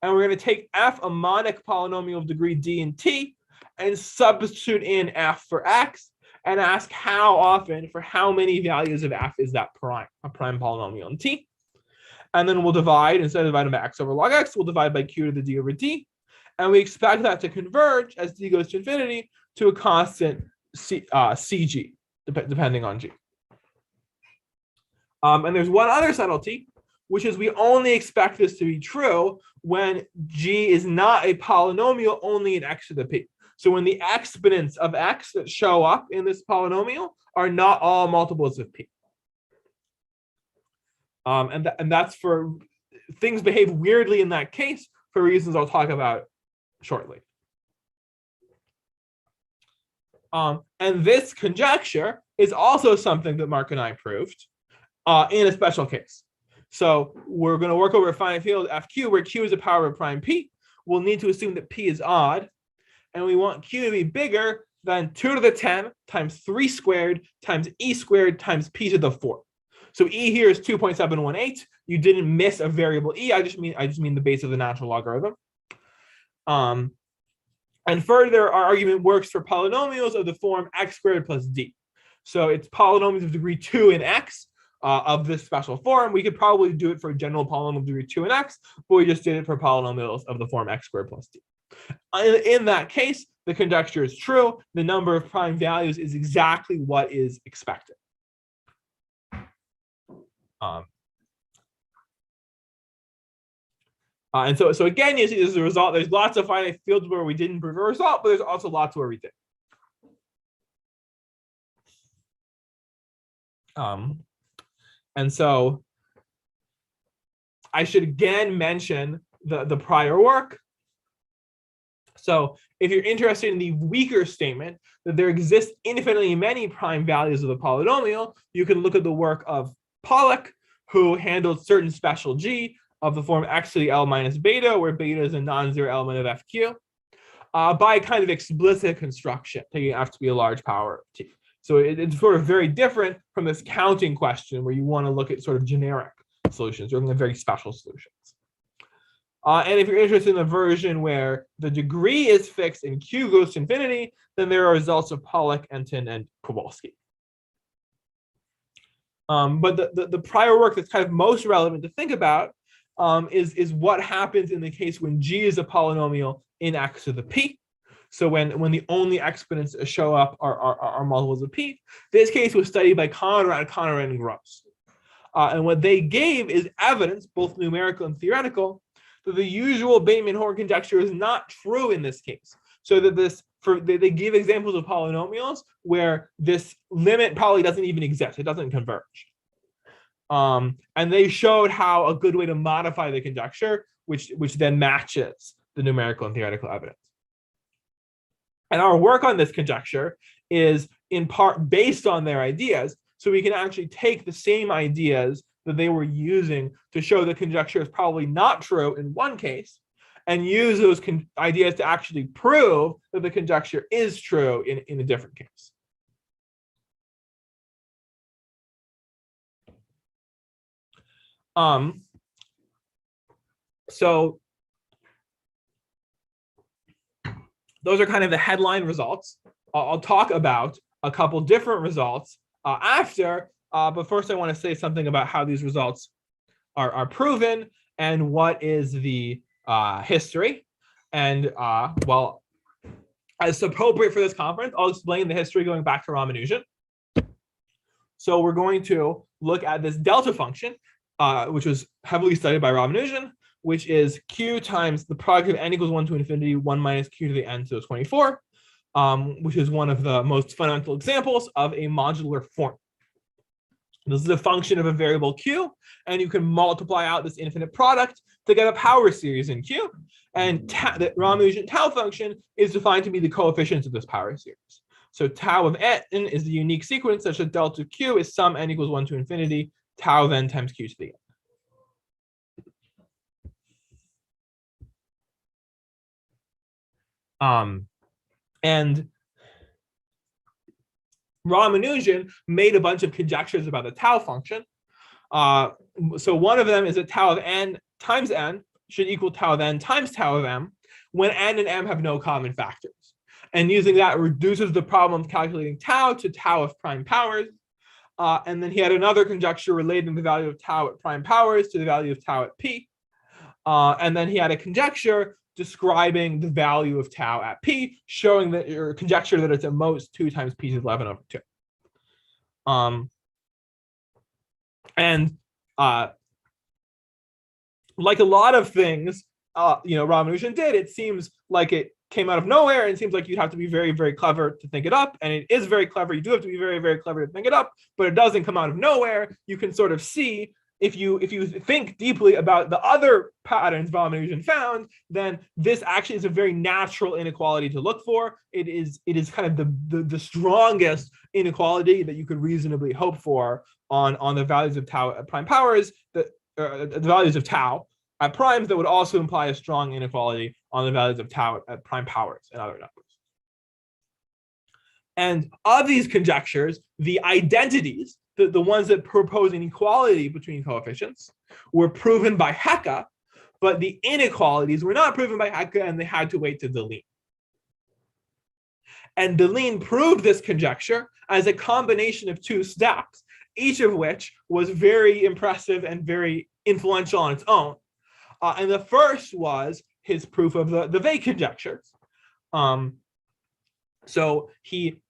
and we're going to take f, a monic polynomial of degree d and t, and substitute in f for x, and ask how often, for how many values of f is that prime, a prime polynomial in t. And then we'll divide, instead of dividing by x over log x, we'll divide by q to the d over d, and we expect that to converge as d goes to infinity to a constant cg. Depending on g. And there's one other subtlety, which is we only expect this to be true when g is not a polynomial only in x to the p. So when the exponents of x that show up in this polynomial are not all multiples of p. And that's for things behave weirdly in that case for reasons I'll talk about shortly. And this conjecture is also something that Mark and I proved in a special case. So we're going to work over a finite field fq, where q is a power of prime p. We'll need to assume that p is odd, and we want q to be bigger than 2 to the 10 times 3 squared times e squared times p to the 4. So e here is 2.718. You didn't miss a variable e. I just mean the base of the natural logarithm. And further, our argument works for polynomials of the form x squared plus d. So it's polynomials of degree 2 in x of this special form. We could probably do it for a general polynomial of degree 2 in x, but we just did it for polynomials of the form x squared plus d. In that case, the conjecture is true. The number of prime values is exactly what is expected. And so again, you see, as a result, there's lots of finite fields where we didn't prove a result, but there's also lots where we did. And so I should again mention the prior work. So if you're interested in the weaker statement that there exist infinitely many prime values of the polynomial, you can look at the work of Pollock, who handled certain special g of the form x to the L minus beta, where beta is a non-zero element of fq, by a kind of explicit construction, taking f to be a large power of t. So it's sort of very different from this counting question where you want to look at sort of generic solutions, or very special solutions. And if you're interested in a version where the degree is fixed and q goes to infinity, then there are results of Pollock, Enton, and Kowalski. But the prior work that's kind of most relevant to think about is what happens in the case when G is a polynomial in x to the p. So when the only exponents that show up are multiples of p. This case was studied by Conrad, and Gauss. And what they gave is evidence, both numerical and theoretical, that the usual Bateman-Horn conjecture is not true in this case. So that they give examples of polynomials where this limit probably doesn't even exist. It doesn't converge. And they showed how a good way to modify the conjecture, which then matches the numerical and theoretical evidence. And our work on this conjecture is in part based on their ideas. So we can actually take the same ideas that they were using to show the conjecture is probably not true in one case, and use those ideas to actually prove that the conjecture is true in a different case. So those are kind of the headline results. I'll talk about a couple different results after, but first I want to say something about how these results are proven and what is the history. And well, as appropriate for this conference, I'll explain the history going back to Ramanujan. So we're going to look at this delta function, which was heavily studied by Ramanujan, which is q times the product of n equals 1 to infinity, 1 minus q to the n to the 24, which is one of the most fundamental examples of a modular form. This is a function of a variable q, and you can multiply out this infinite product to get a power series in q. And the Ramanujan tau function is defined to be the coefficients of this power series. So tau of n is the unique sequence such that delta q is sum n equals 1 to infinity, tau of n times q to the n. And Ramanujan made a bunch of conjectures about the tau function. So one of them is that tau of n times n should equal tau of n times tau of m when n and m have no common factors. And using that reduces the problem of calculating tau to tau of prime powers. And then he had another conjecture relating the value of tau at prime powers to the value of tau at p. And then he had a conjecture describing the value of tau at p, showing that, or conjecture that it's at most 2 times p to the 11 over 2. Like a lot of things, Ramanujan did, it seems like it came out of nowhere, and it seems like you'd have to be very, very clever to think it up. And it is very clever. You do have to be very, very clever to think it up, but it doesn't come out of nowhere. You can sort of see, if you think deeply about the other patterns Ramanujan found, then this actually is a very natural inequality to look for. It is kind of the strongest inequality that you could reasonably hope for on the values of tau at prime powers, the values of tau at primes that would also imply a strong inequality on the values of tau at prime powers and other numbers. And of these conjectures, the identities, the ones that propose an equality between coefficients, were proven by Hegen, but the inequalities were not proven by Hegen, and they had to wait to Deligne. And Deligne proved this conjecture as a combination of 2 steps, each of which was very impressive and very influential on its own. And the first was his proof of the Weil conjectures. So he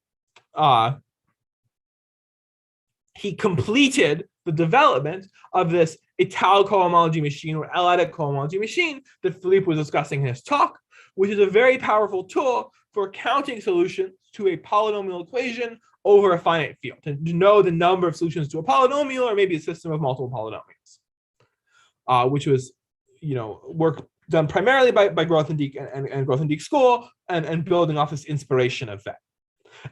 completed the development of this Italic cohomology machine, or Elliptic cohomology machine, that Philippe was discussing in his talk, which is a very powerful tool for counting solutions to a polynomial equation over a finite field, to know the number of solutions to a polynomial, or maybe a system of multiple polynomials, which was, work done primarily by Grothendieck and Grothendieck school, and building off this inspiration of that.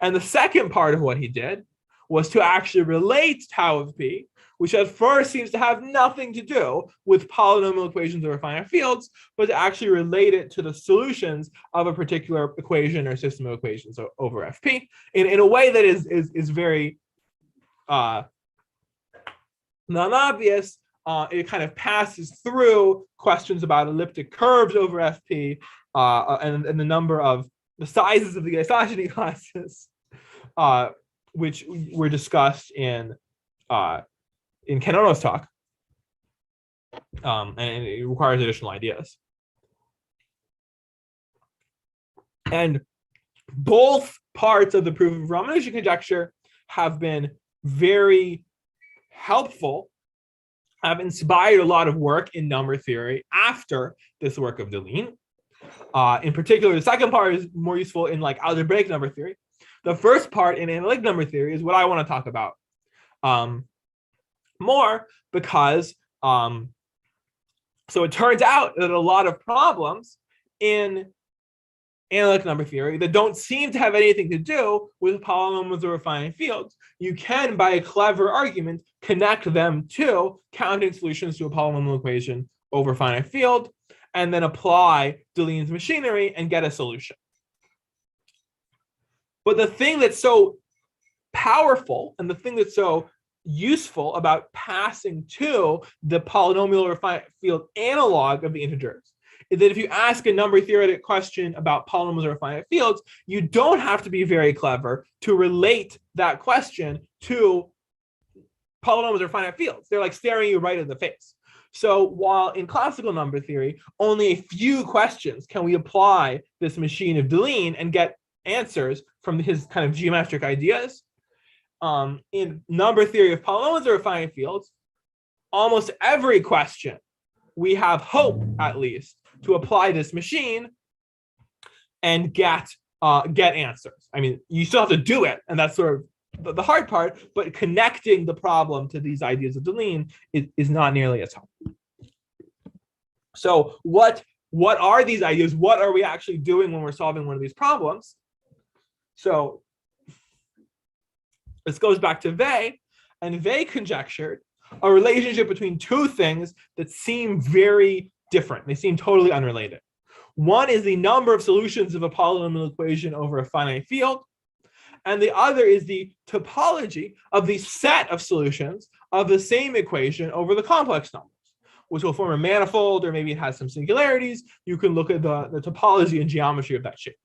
And the second part of what he did was to actually relate tau of p, which at first seems to have nothing to do with polynomial equations over finite fields, but to actually relate it to the solutions of a particular equation or system of equations over fp in a way that is very non-obvious. It kind of passes through questions about elliptic curves over fp and the sizes of the isogeny classes, which were discussed in in Kanono's talk, and it requires additional ideas. And both parts of the proof of Ramanujan conjecture have been very helpful, have inspired a lot of work in number theory after this work of Deligne. In particular, the second part is more useful in like algebraic number theory. The first part in analytic number theory is what I want to talk about more, because so it turns out that a lot of problems in analytic number theory that don't seem to have anything to do with polynomials over finite fields, you can, by a clever argument, connect them to counting solutions to a polynomial equation over finite field, and then apply Deligne's machinery and get a solution. But the thing that's so powerful and the thing that's so useful about passing to the polynomial over finite field analog of the integers is that if you ask a number theoretic question about polynomials over finite fields, you don't have to be very clever to relate that question to polynomials over finite fields. They're like staring you right in the face. So while in classical number theory, only a few questions can we apply this machine of Deligne and get answers from his kind of geometric ideas, in number theory of polynomials over finite fields, almost every question we have hope, at least, to apply this machine and get answers. I mean, you still have to do it, and that's sort of the hard part, but connecting the problem to these ideas of Deligne is not nearly as hard. So what are these ideas? What are we actually doing when we're solving one of these problems? So this goes back to Weil, and Weil conjectured a relationship between two things that seem very different. They seem totally unrelated. One is the number of solutions of a polynomial equation over a finite field, and the other is the topology of the set of solutions of the same equation over the complex numbers, which will form a manifold, or maybe it has some singularities. You can look at the topology and geometry of that shape.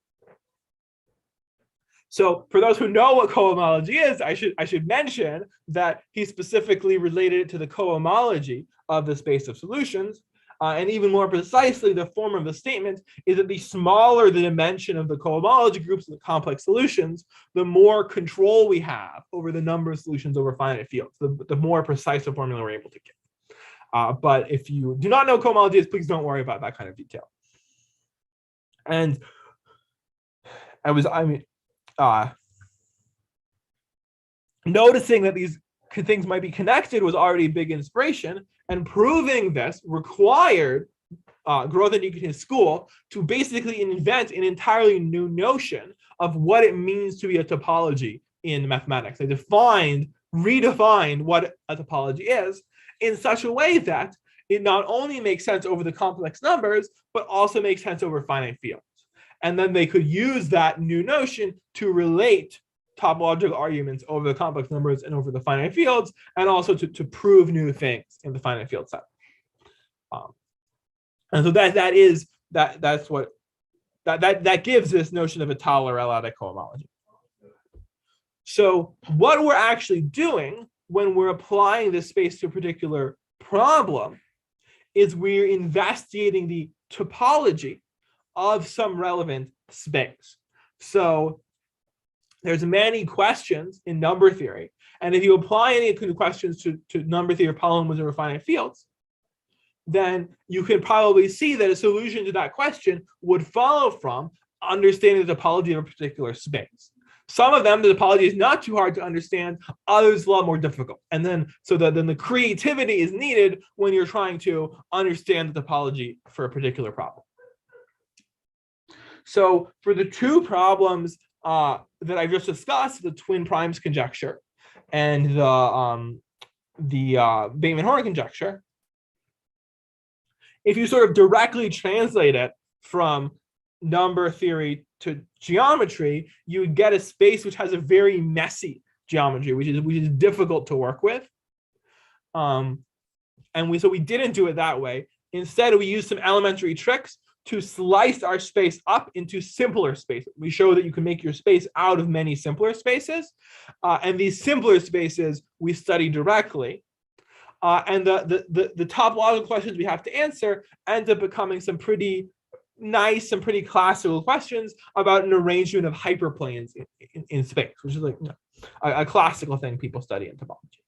So for those who know what cohomology is, I should mention that he specifically related it to the cohomology of the space of solutions. And even more precisely, the form of the statement is that the smaller the dimension of the cohomology groups of the complex solutions, the more control we have over the number of solutions over finite fields, the more precise a formula we're able to get. But if you do not know what cohomology is, please don't worry about that kind of detail. And noticing that these things might be connected was already big inspiration, and proving this required Grothendieck and his school to basically invent an entirely new notion of what it means to be a topology in mathematics. They redefined what a topology is in such a way that it not only makes sense over the complex numbers, but also makes sense over finite fields. And then they could use that new notion to relate topological arguments over the complex numbers and over the finite fields, and also to prove new things in the finite field set. And so that gives this notion of a Taylor-Elliptic cohomology. So what we're actually doing when we're applying this space to a particular problem is we're investigating the topology of some relevant space. So there's many questions in number theory, and if you apply any questions to number theory of polynomials over finite fields, then you can probably see that a solution to that question would follow from understanding the topology of a particular space. Some of them, the topology is not too hard to understand, others a lot more difficult. And then the creativity is needed when you're trying to understand the topology for a particular problem. So for the two problems that I just discussed, the twin primes conjecture and the Bateman-Horne conjecture, if you sort of directly translate it from number theory to geometry, you would get a space which has a very messy geometry, which is difficult to work with. So we didn't do it that way. Instead, we used some elementary tricks to slice our space up into simpler spaces. We show that you can make your space out of many simpler spaces. And these simpler spaces we study directly. And the topological questions we have to answer end up becoming some pretty nice and pretty classical questions about an arrangement of hyperplanes in space, which is like a classical thing people study in topology.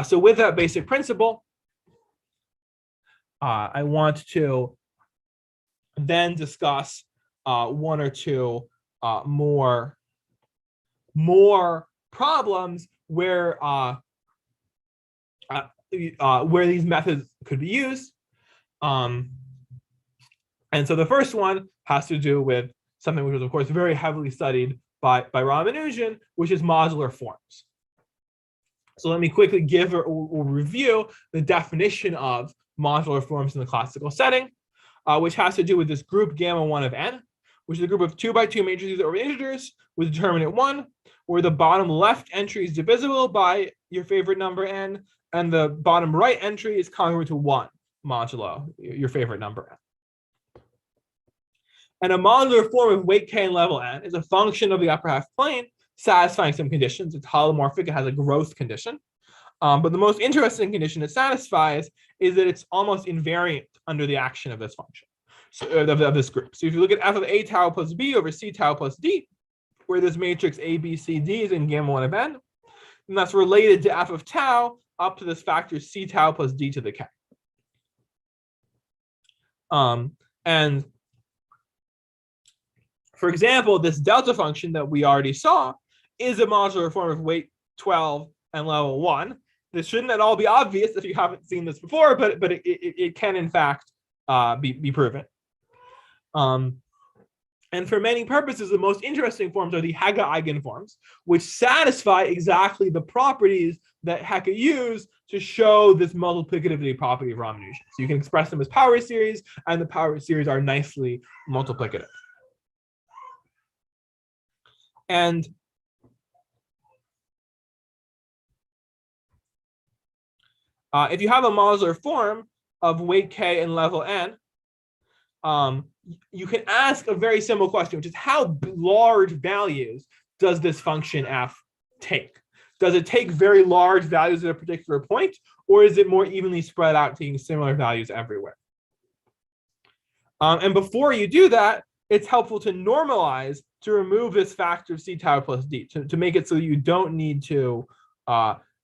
So with that basic principle, I want to then discuss one or two more problems where these methods could be used. And so the first one has to do with something which was, of course, very heavily studied by Ramanujan, which is modular forms. So let me quickly give or review the definition of modular forms in the classical setting, which has to do with this group gamma 1 of n, which is a group of 2 by 2 matrices over integers with determinant 1, where the bottom left entry is divisible by your favorite number n, and the bottom right entry is congruent to 1 modulo your favorite number n. And a modular form of weight k and level n is a function of the upper half plane satisfying some conditions. It's holomorphic, it has a growth condition. But the most interesting condition it satisfies is that it's almost invariant under the action of this function, so, of this group. So if you look at f of a tau plus b over c tau plus d, where this matrix a, b, c, d is in gamma 1 of n, and that's related to f of tau up to this factor c tau plus d to the k. And for example, this delta function that we already saw is a modular form of weight 12 and level 1. This shouldn't at all be obvious if you haven't seen this before, but it can in fact be proven. And for many purposes, the most interesting forms are the Hegen eigenforms, which satisfy exactly the properties that Hecke used to show this multiplicativity property of Ramanujan. So you can express them as power series, and the power series are nicely multiplicative. And if you have a modular form of weight k and level n, you can ask a very simple question, which is how large values does this function f take? Does it take very large values at a particular point, or is it more evenly spread out, taking similar values everywhere? And before you do that, it's helpful to normalize, to remove this factor of c tau plus d, to make it so you don't need to,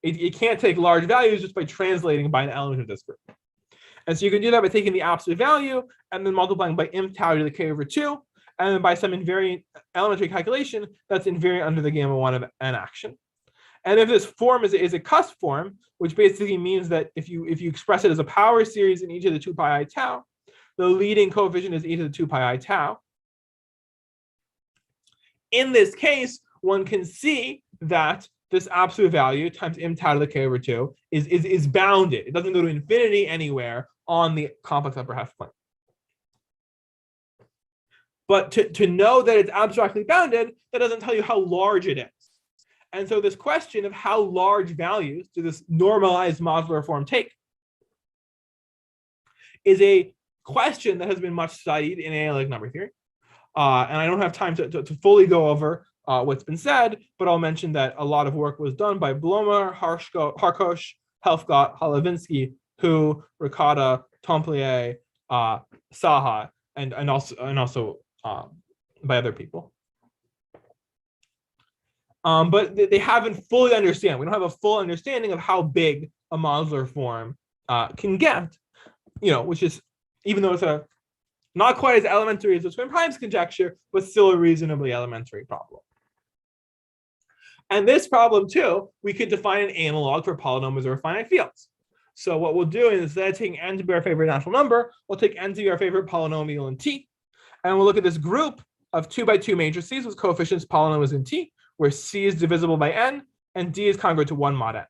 it can't take large values just by translating by an element of this group. And so you can do that by taking the absolute value and then multiplying by imp tau to the k over 2, and then by some invariant elementary calculation that's invariant under the gamma 1 of n action. And if this form is a cusp form, which basically means that if you express it as a power series in e to the 2 pi I tau, the leading coefficient is e to the 2 pi I tau. In this case, one can see that this absolute value times imp tau to the k over 2 is bounded. It doesn't go to infinity anywhere on the complex upper half plane. But to know that it's abstractly bounded, that doesn't tell you how large it is. And so this question of how large values do this normalized modular form take is a question that has been much studied in analytic number theory. And I don't have time to fully go over what's been said, but I'll mention that a lot of work was done by Blomer, Harkosh, Helfgott, Holovinsky, Hu, Ricotta, Templier, Saha, and also by other people. But they haven't fully understand. We don't have a full understanding of how big a modular form can get, which is, even though it's not quite as elementary as the twin primes conjecture, but still a reasonably elementary problem. And this problem too, we could define an analog for polynomials over finite fields. So what we'll do is, instead of taking n to be our favorite natural number, we'll take n to be our favorite polynomial in T. And we'll look at this group of 2 by 2 matrices with coefficients polynomials in T, where C is divisible by n and D is congruent to 1 mod n.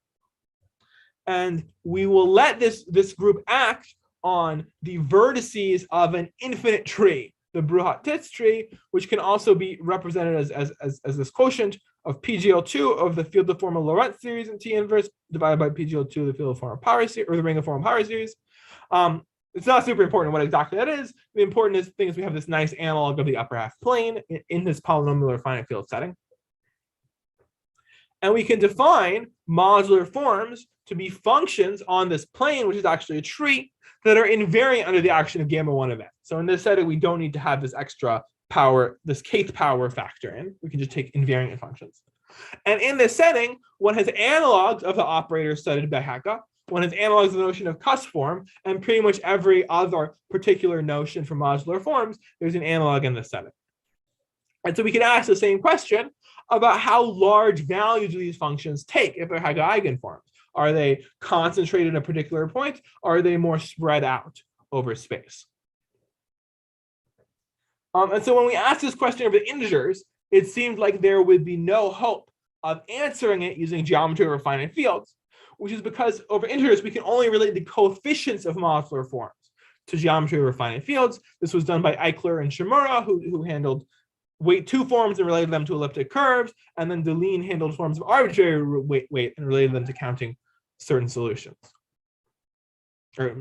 And we will let this group act on the vertices of an infinite tree, the Bruhat-Titz tree, which can also be represented as this quotient of PGL2 of the field of form of Lorentz series in T inverse divided by PGL2 of the field of form of power series, or the ring of form of power series. It's not super important what exactly that is. The important thing is we have this nice analog of the upper half plane in this polynomial or finite field setting. And we can define modular forms to be functions on this plane, which is actually a tree, that are invariant under the action of gamma 1 of n. So in this setting, we don't need to have this extra power, this kth power factor in. We can just take invariant functions. And in this setting, one has analogs of the operators studied by Hegen. One has analogs of the notion of Cuss form, and pretty much every other particular notion for modular forms, there's an analog in this setting. And so we can ask the same question about how large values do these functions take if they're Hegen eigenforms. Are they concentrated at a particular point? Or are they more spread out over space? And so when we ask this question of the integers, it seems like there would be no hope of answering it using geometry over finite fields, which is because over integers, we can only relate the coefficients of modular forms to geometry over finite fields. This was done by Eichler and Shimura, who handled weight 2 forms and related them to elliptic curves, and then Deligne handled forms of arbitrary weight and related them to counting certain solutions. Or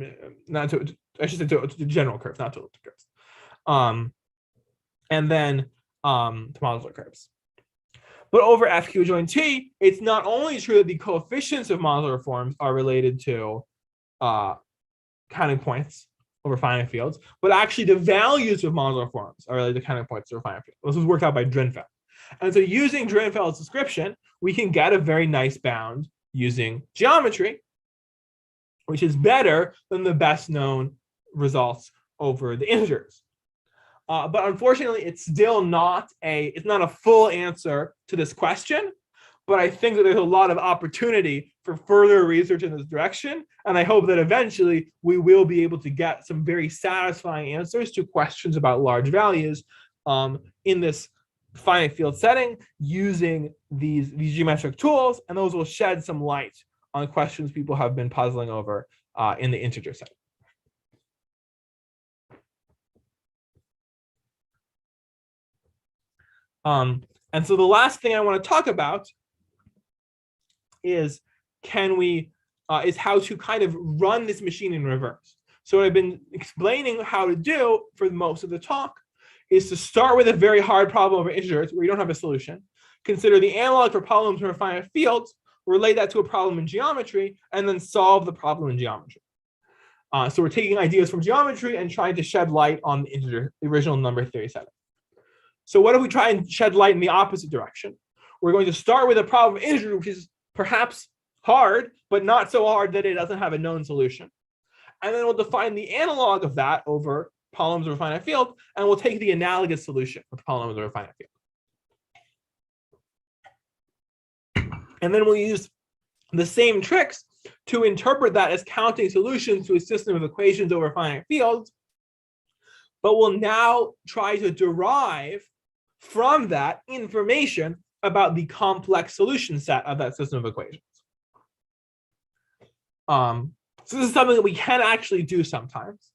not to, I should say to general curves, not to elliptic curves. And then to modular curves. But over FQ join T, it's not only true that the coefficients of modular forms are related to counting points over finite fields, but actually the values of modular forms are related to counting points over finite fields. This was worked out by Drinfeld. And so using Drinfeld's description, we can get a very nice bound using geometry, which is better than the best known results over the integers. But unfortunately, it's still not a full answer to this question. But I think that there's a lot of opportunity for further research in this direction. And I hope that eventually we will be able to get some very satisfying answers to questions about large values in this finite field setting using these geometric tools. And those will shed some light on questions people have been puzzling over in the integer setting. And so the last thing I want to talk about is how to kind of run this machine in reverse. So what I've been explaining how to do for most of the talk is to start with a very hard problem over integers where you don't have a solution, consider the analog for problems for finite fields, relate that to a problem in geometry, and then solve the problem in geometry. So we're taking ideas from geometry and trying to shed light on the original number theory setting. So what if we try and shed light in the opposite direction? We're going to start with a problem of integer, which is perhaps hard, but not so hard that it doesn't have a known solution. And then we'll define the analog of that over polynomials over finite field, and we'll take the analogous solution of polynomials over finite field. And then we'll use the same tricks to interpret that as counting solutions to a system of equations over finite fields, but we'll now try to derive from that information about the complex solution set of that system of equations. So this is something that we can actually do sometimes,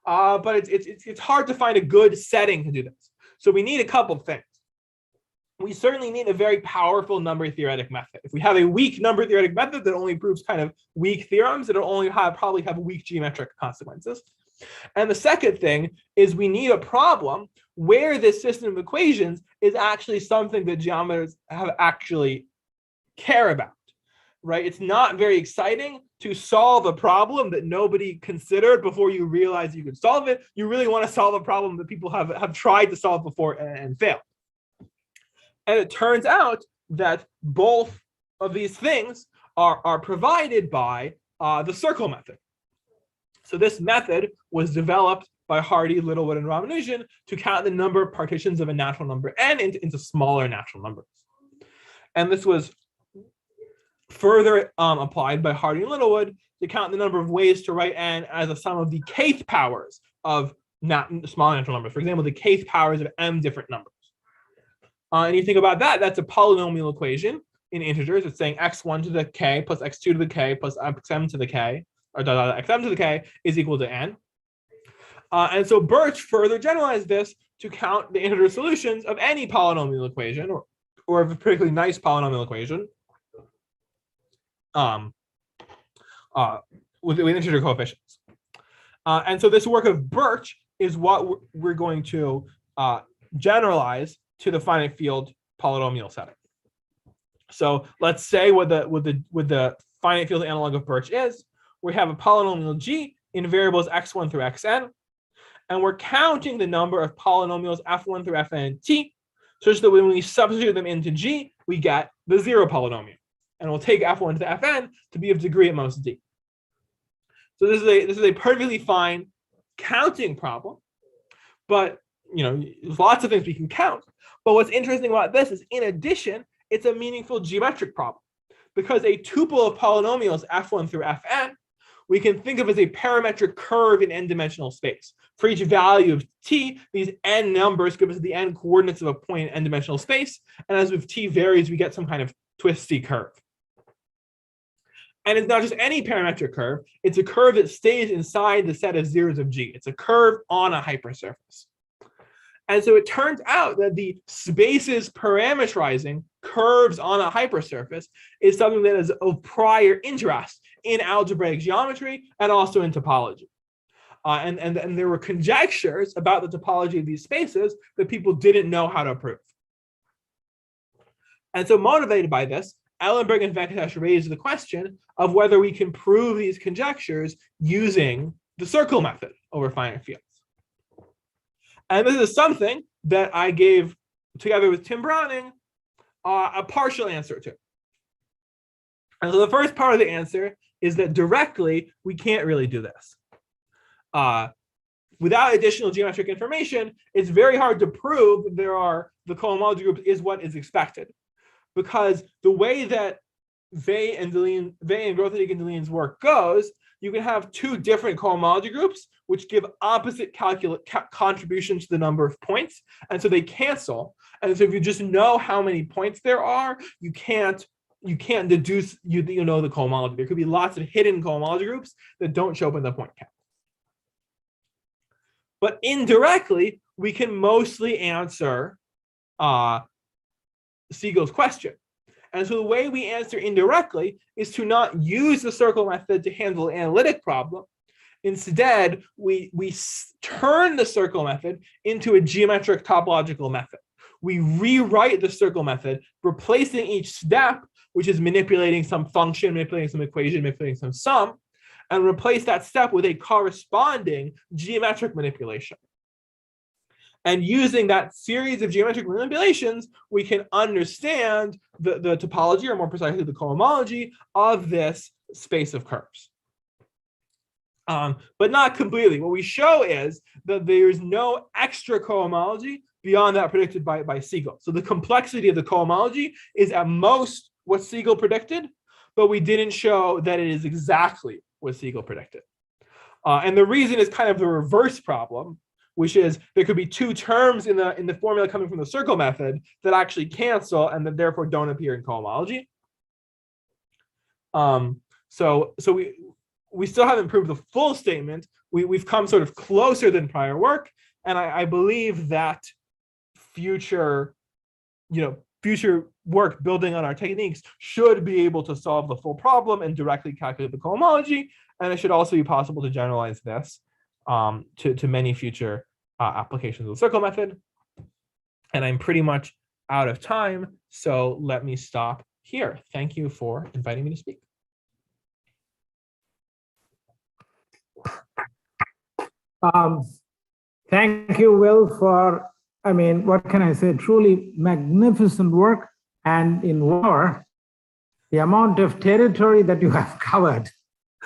but it's hard to find a good setting to do this. So we need a couple of things. We certainly need a very powerful number theoretic method. If we have a weak number theoretic method that only proves kind of weak theorems, it'll only probably have weak geometric consequences. And the second thing is we need a problem where this system of equations is actually something that geometers have actually care about, right? It's not very exciting to solve a problem that nobody considered before you realize you could solve it. You really want to solve a problem that people have tried to solve before and failed. And it turns out that both of these things are provided by the circle method. So this method was developed by Hardy, Littlewood, and Ramanujan to count the number of partitions of a natural number n into smaller natural numbers. And this was further applied by Hardy and Littlewood to count the number of ways to write n as a sum of the kth powers of small natural numbers. For example, the kth powers of m different numbers. And you think about that, that's a polynomial equation in integers. It's saying x1 to the k plus x2 to the k plus xm to the k, or xm to the k is equal to n. And so Birch further generalized this to count the integer solutions of any polynomial equation, or of a particularly nice polynomial equation with integer coefficients. And so this work of Birch is what we're going to generalize to the finite field polynomial setting. So let's say what the finite field analog of Birch is. We have a polynomial g in variables x1 through xn, and we're counting the number of polynomials f1 through fn and t, such that when we substitute them into g, we get the zero polynomial. And we'll take f1 to fn to be of degree at most d. So this is a perfectly fine counting problem, but there's lots of things we can count. But what's interesting about this is, in addition, it's a meaningful geometric problem, because a tuple of polynomials f1 through fn we can think of as a parametric curve in n-dimensional space. For each value of t, these n numbers give us the n coordinates of a point in n-dimensional space, and as with t varies, we get some kind of twisty curve. And it's not just any parametric curve, it's a curve that stays inside the set of zeros of G. It's a curve on a hypersurface. And so it turns out that the spaces parameterizing curves on a hypersurface is something that is of prior interest in algebraic geometry and also in topology. And there were conjectures about the topology of these spaces that people didn't know how to prove. And so motivated by this, Ellenberg and Venkatesh raised the question of whether we can prove these conjectures using the circle method over finite fields. And this is something that I gave, together with Tim Browning, a partial answer to. And so the first part of the answer is that directly, we can't really do this. Without additional geometric information, it's very hard to prove that the cohomology group is what is expected. Because the way that Vey and Grothendieck and Deline's work goes, you can have two different cohomology groups which give opposite contributions to the number of points, and so they cancel. And so if you just know how many points there are, you can't deduce the cohomology. There could be lots of hidden cohomology groups that don't show up in the point count. But indirectly, we can mostly answer Siegel's question. And so the way we answer indirectly is to not use the circle method to handle an analytic problem. Instead, we turn the circle method into a geometric topological method. We rewrite the circle method, replacing each step, which is manipulating some function, manipulating some equation, manipulating some sum, and replace that step with a corresponding geometric manipulation. And using that series of geometric manipulations, we can understand the topology, or more precisely the cohomology, of this space of curves. But not completely. What we show is that there's no extra cohomology beyond that predicted by Siegel. So the complexity of the cohomology is at most what Siegel predicted, but we didn't show that it is exactly what Siegel predicted. And the reason is kind of the reverse problem, which is there could be two terms in the formula coming from the circle method that actually cancel and that therefore don't appear in cohomology. So we still haven't proved the full statement. We've come sort of closer than prior work, and I believe that future work building on our techniques should be able to solve the full problem and directly calculate the cohomology, and it should also be possible to generalize this to many future applications of the circle method. And I'm pretty much out of time, so let me stop here. Thank you for inviting me to speak. Thank you, Will, for, what can I say, truly magnificent work. And in war, the amount of territory that you have covered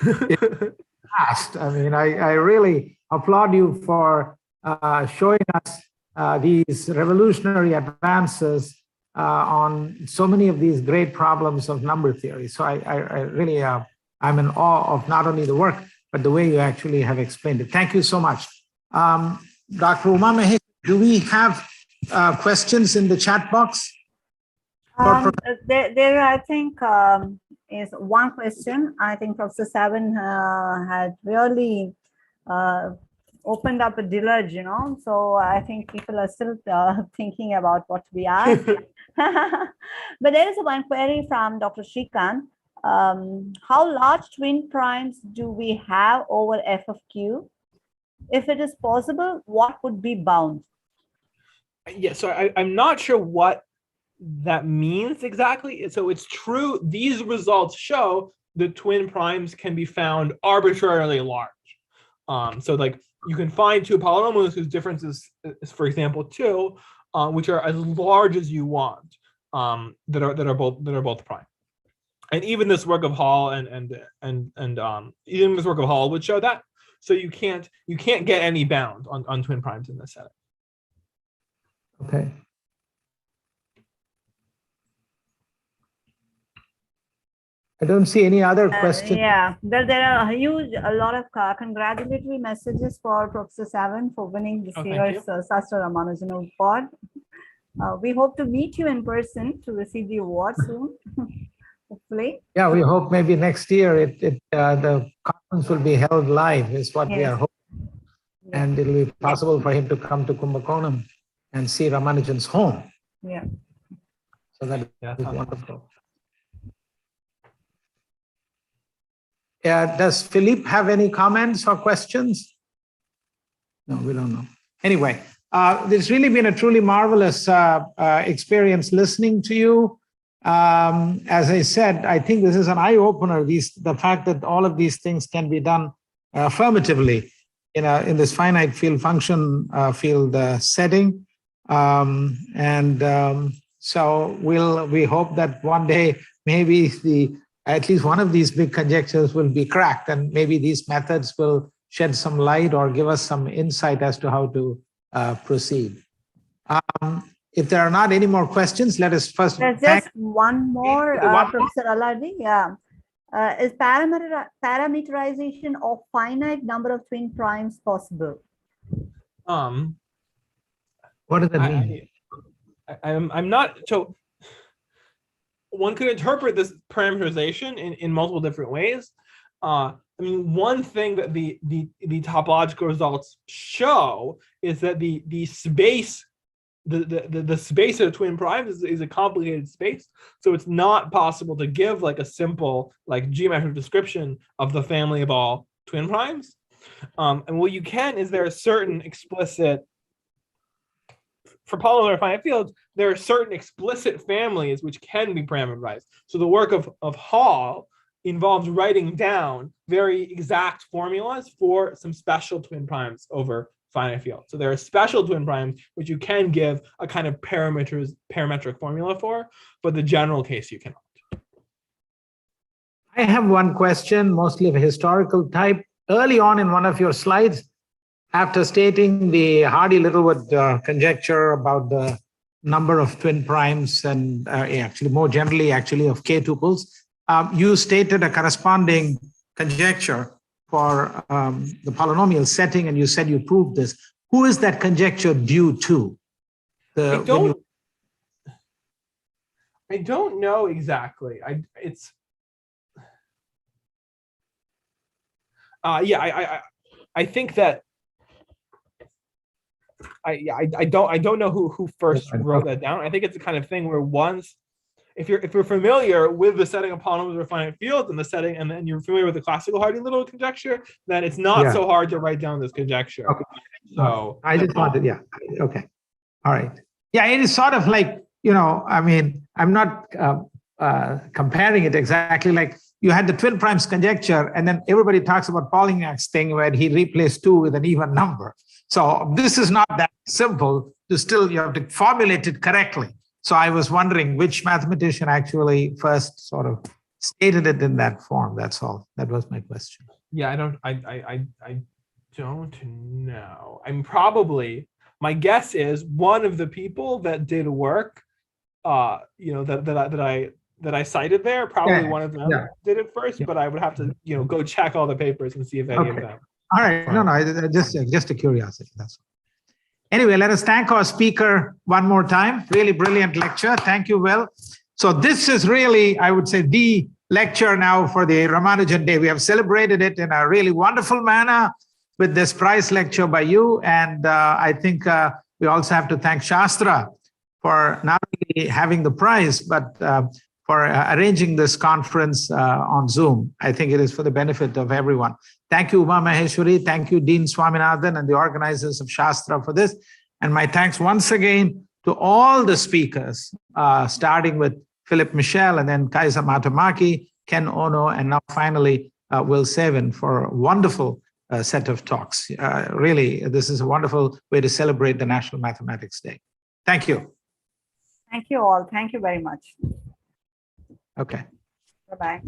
is vast. I really applaud you for showing us these revolutionary advances on so many of these great problems of number theory. So I really, I'm in awe of not only the work, but the way you actually have explained it. Thank you so much. Dr. Uma Mahesh, do we have questions in the chat box? There I think, is one question. I think Professor Savin had really opened up a deluge, so I think people are still thinking about what we are. But there is one query from Dr. Shrikant. How large twin primes do we have over f of q? If it is possible, what would be bound? Yeah, so I'm not sure what that means exactly. So it's true, these results show that twin primes can be found arbitrarily large. So like you can find two polynomials whose difference is for example 2, which are as large as you want, that are both prime. And even this work of Hall and even this work of Hall would show that. So you can't get any bound on twin primes in this setting. Okay. I don't see any other questions. Yeah, well, there are a lot of congratulatory messages for Professor Savan for winning this year's Sastra Ramanujan Award. We hope to meet you in person to receive the award soon, hopefully. Yeah, we hope maybe next year the conference will be held live, is what we are hoping. Yeah. And it'll be possible for him to come to Kumbakonam and see Ramanujan's home. Yeah. So that is wonderful. Does Philippe have any comments or questions? No, we don't know. Anyway, it's really been a truly marvelous experience listening to you. As I said, I think this is an eye-opener, the fact that all of these things can be done affirmatively in this finite field function field setting. So we hope that one day maybe at least one of these big conjectures will be cracked, and maybe these methods will shed some light or give us some insight as to how to proceed. If there are not any more questions, let us first. There's just one more, Professor Alardi. Yeah. Is parameterization of finite number of twin primes possible? What does that mean? I'm not so. One could interpret this parameterization in multiple different ways. I mean, one thing that the topological results show is that the space, the space of twin primes is a complicated space. So it's not possible to give like a simple like geometric description of the family of all twin primes. And what you can is there a certain explicit, for polynomial finite fields, there are certain explicit families which can be parameterized. So the work of Hall involves writing down very exact formulas for some special twin primes over finite fields. So there are special twin primes which you can give a kind of parametric formula for, but the general case you cannot. I have one question, mostly of a historical type. Early on in one of your slides, after stating the Hardy-Littlewood conjecture about the number of twin primes and actually more generally actually of K tuples, you stated a corresponding conjecture for the polynomial setting, and you said you proved this. Who is that conjecture due to? I don't know exactly. I think that I don't know who first wrote that down. I think it's the kind of thing where once, if you're familiar with the setting of polynomials over finite fields and the setting, and then you're familiar with the classical Hardy-Littlewood conjecture, then it's not so hard to write down this conjecture. Okay. So I just wanted, okay, all right, it is sort of like, I mean, I'm not comparing it exactly like you had the twin primes conjecture, and then everybody talks about Polignac's thing where he replaced 2 with an even number. So this is not that simple. You have to formulate it correctly. So I was wondering which mathematician actually first sort of stated it in that form. That's all. That was my question. Yeah, I don't know. I'm probably, my guess is one of the people that did work, that I cited there, probably one of them did it first, but I would have to, go check all the papers and see if any of them. All right, no, just a curiosity, that's all. Anyway, let us thank our speaker one more time. Really brilliant lecture. Thank you, Will. So this is really, I would say, the lecture now for the Ramanujan Day. We have celebrated it in a really wonderful manner with this prize lecture by you. And I think we also have to thank Shastra for not only having the prize, but for arranging this conference on Zoom. I think it is for the benefit of everyone. Thank you, Uma Maheshwari. Thank you, Dean Swaminathan and the organizers of Shastra for this. And my thanks once again to all the speakers, starting with Philip Michel and then Kaisa Matamaki, Ken Ono, and now finally Will Savin for a wonderful set of talks. Really, this is a wonderful way to celebrate the National Mathematics Day. Thank you. Thank you all. Thank you very much. Okay. Bye-bye.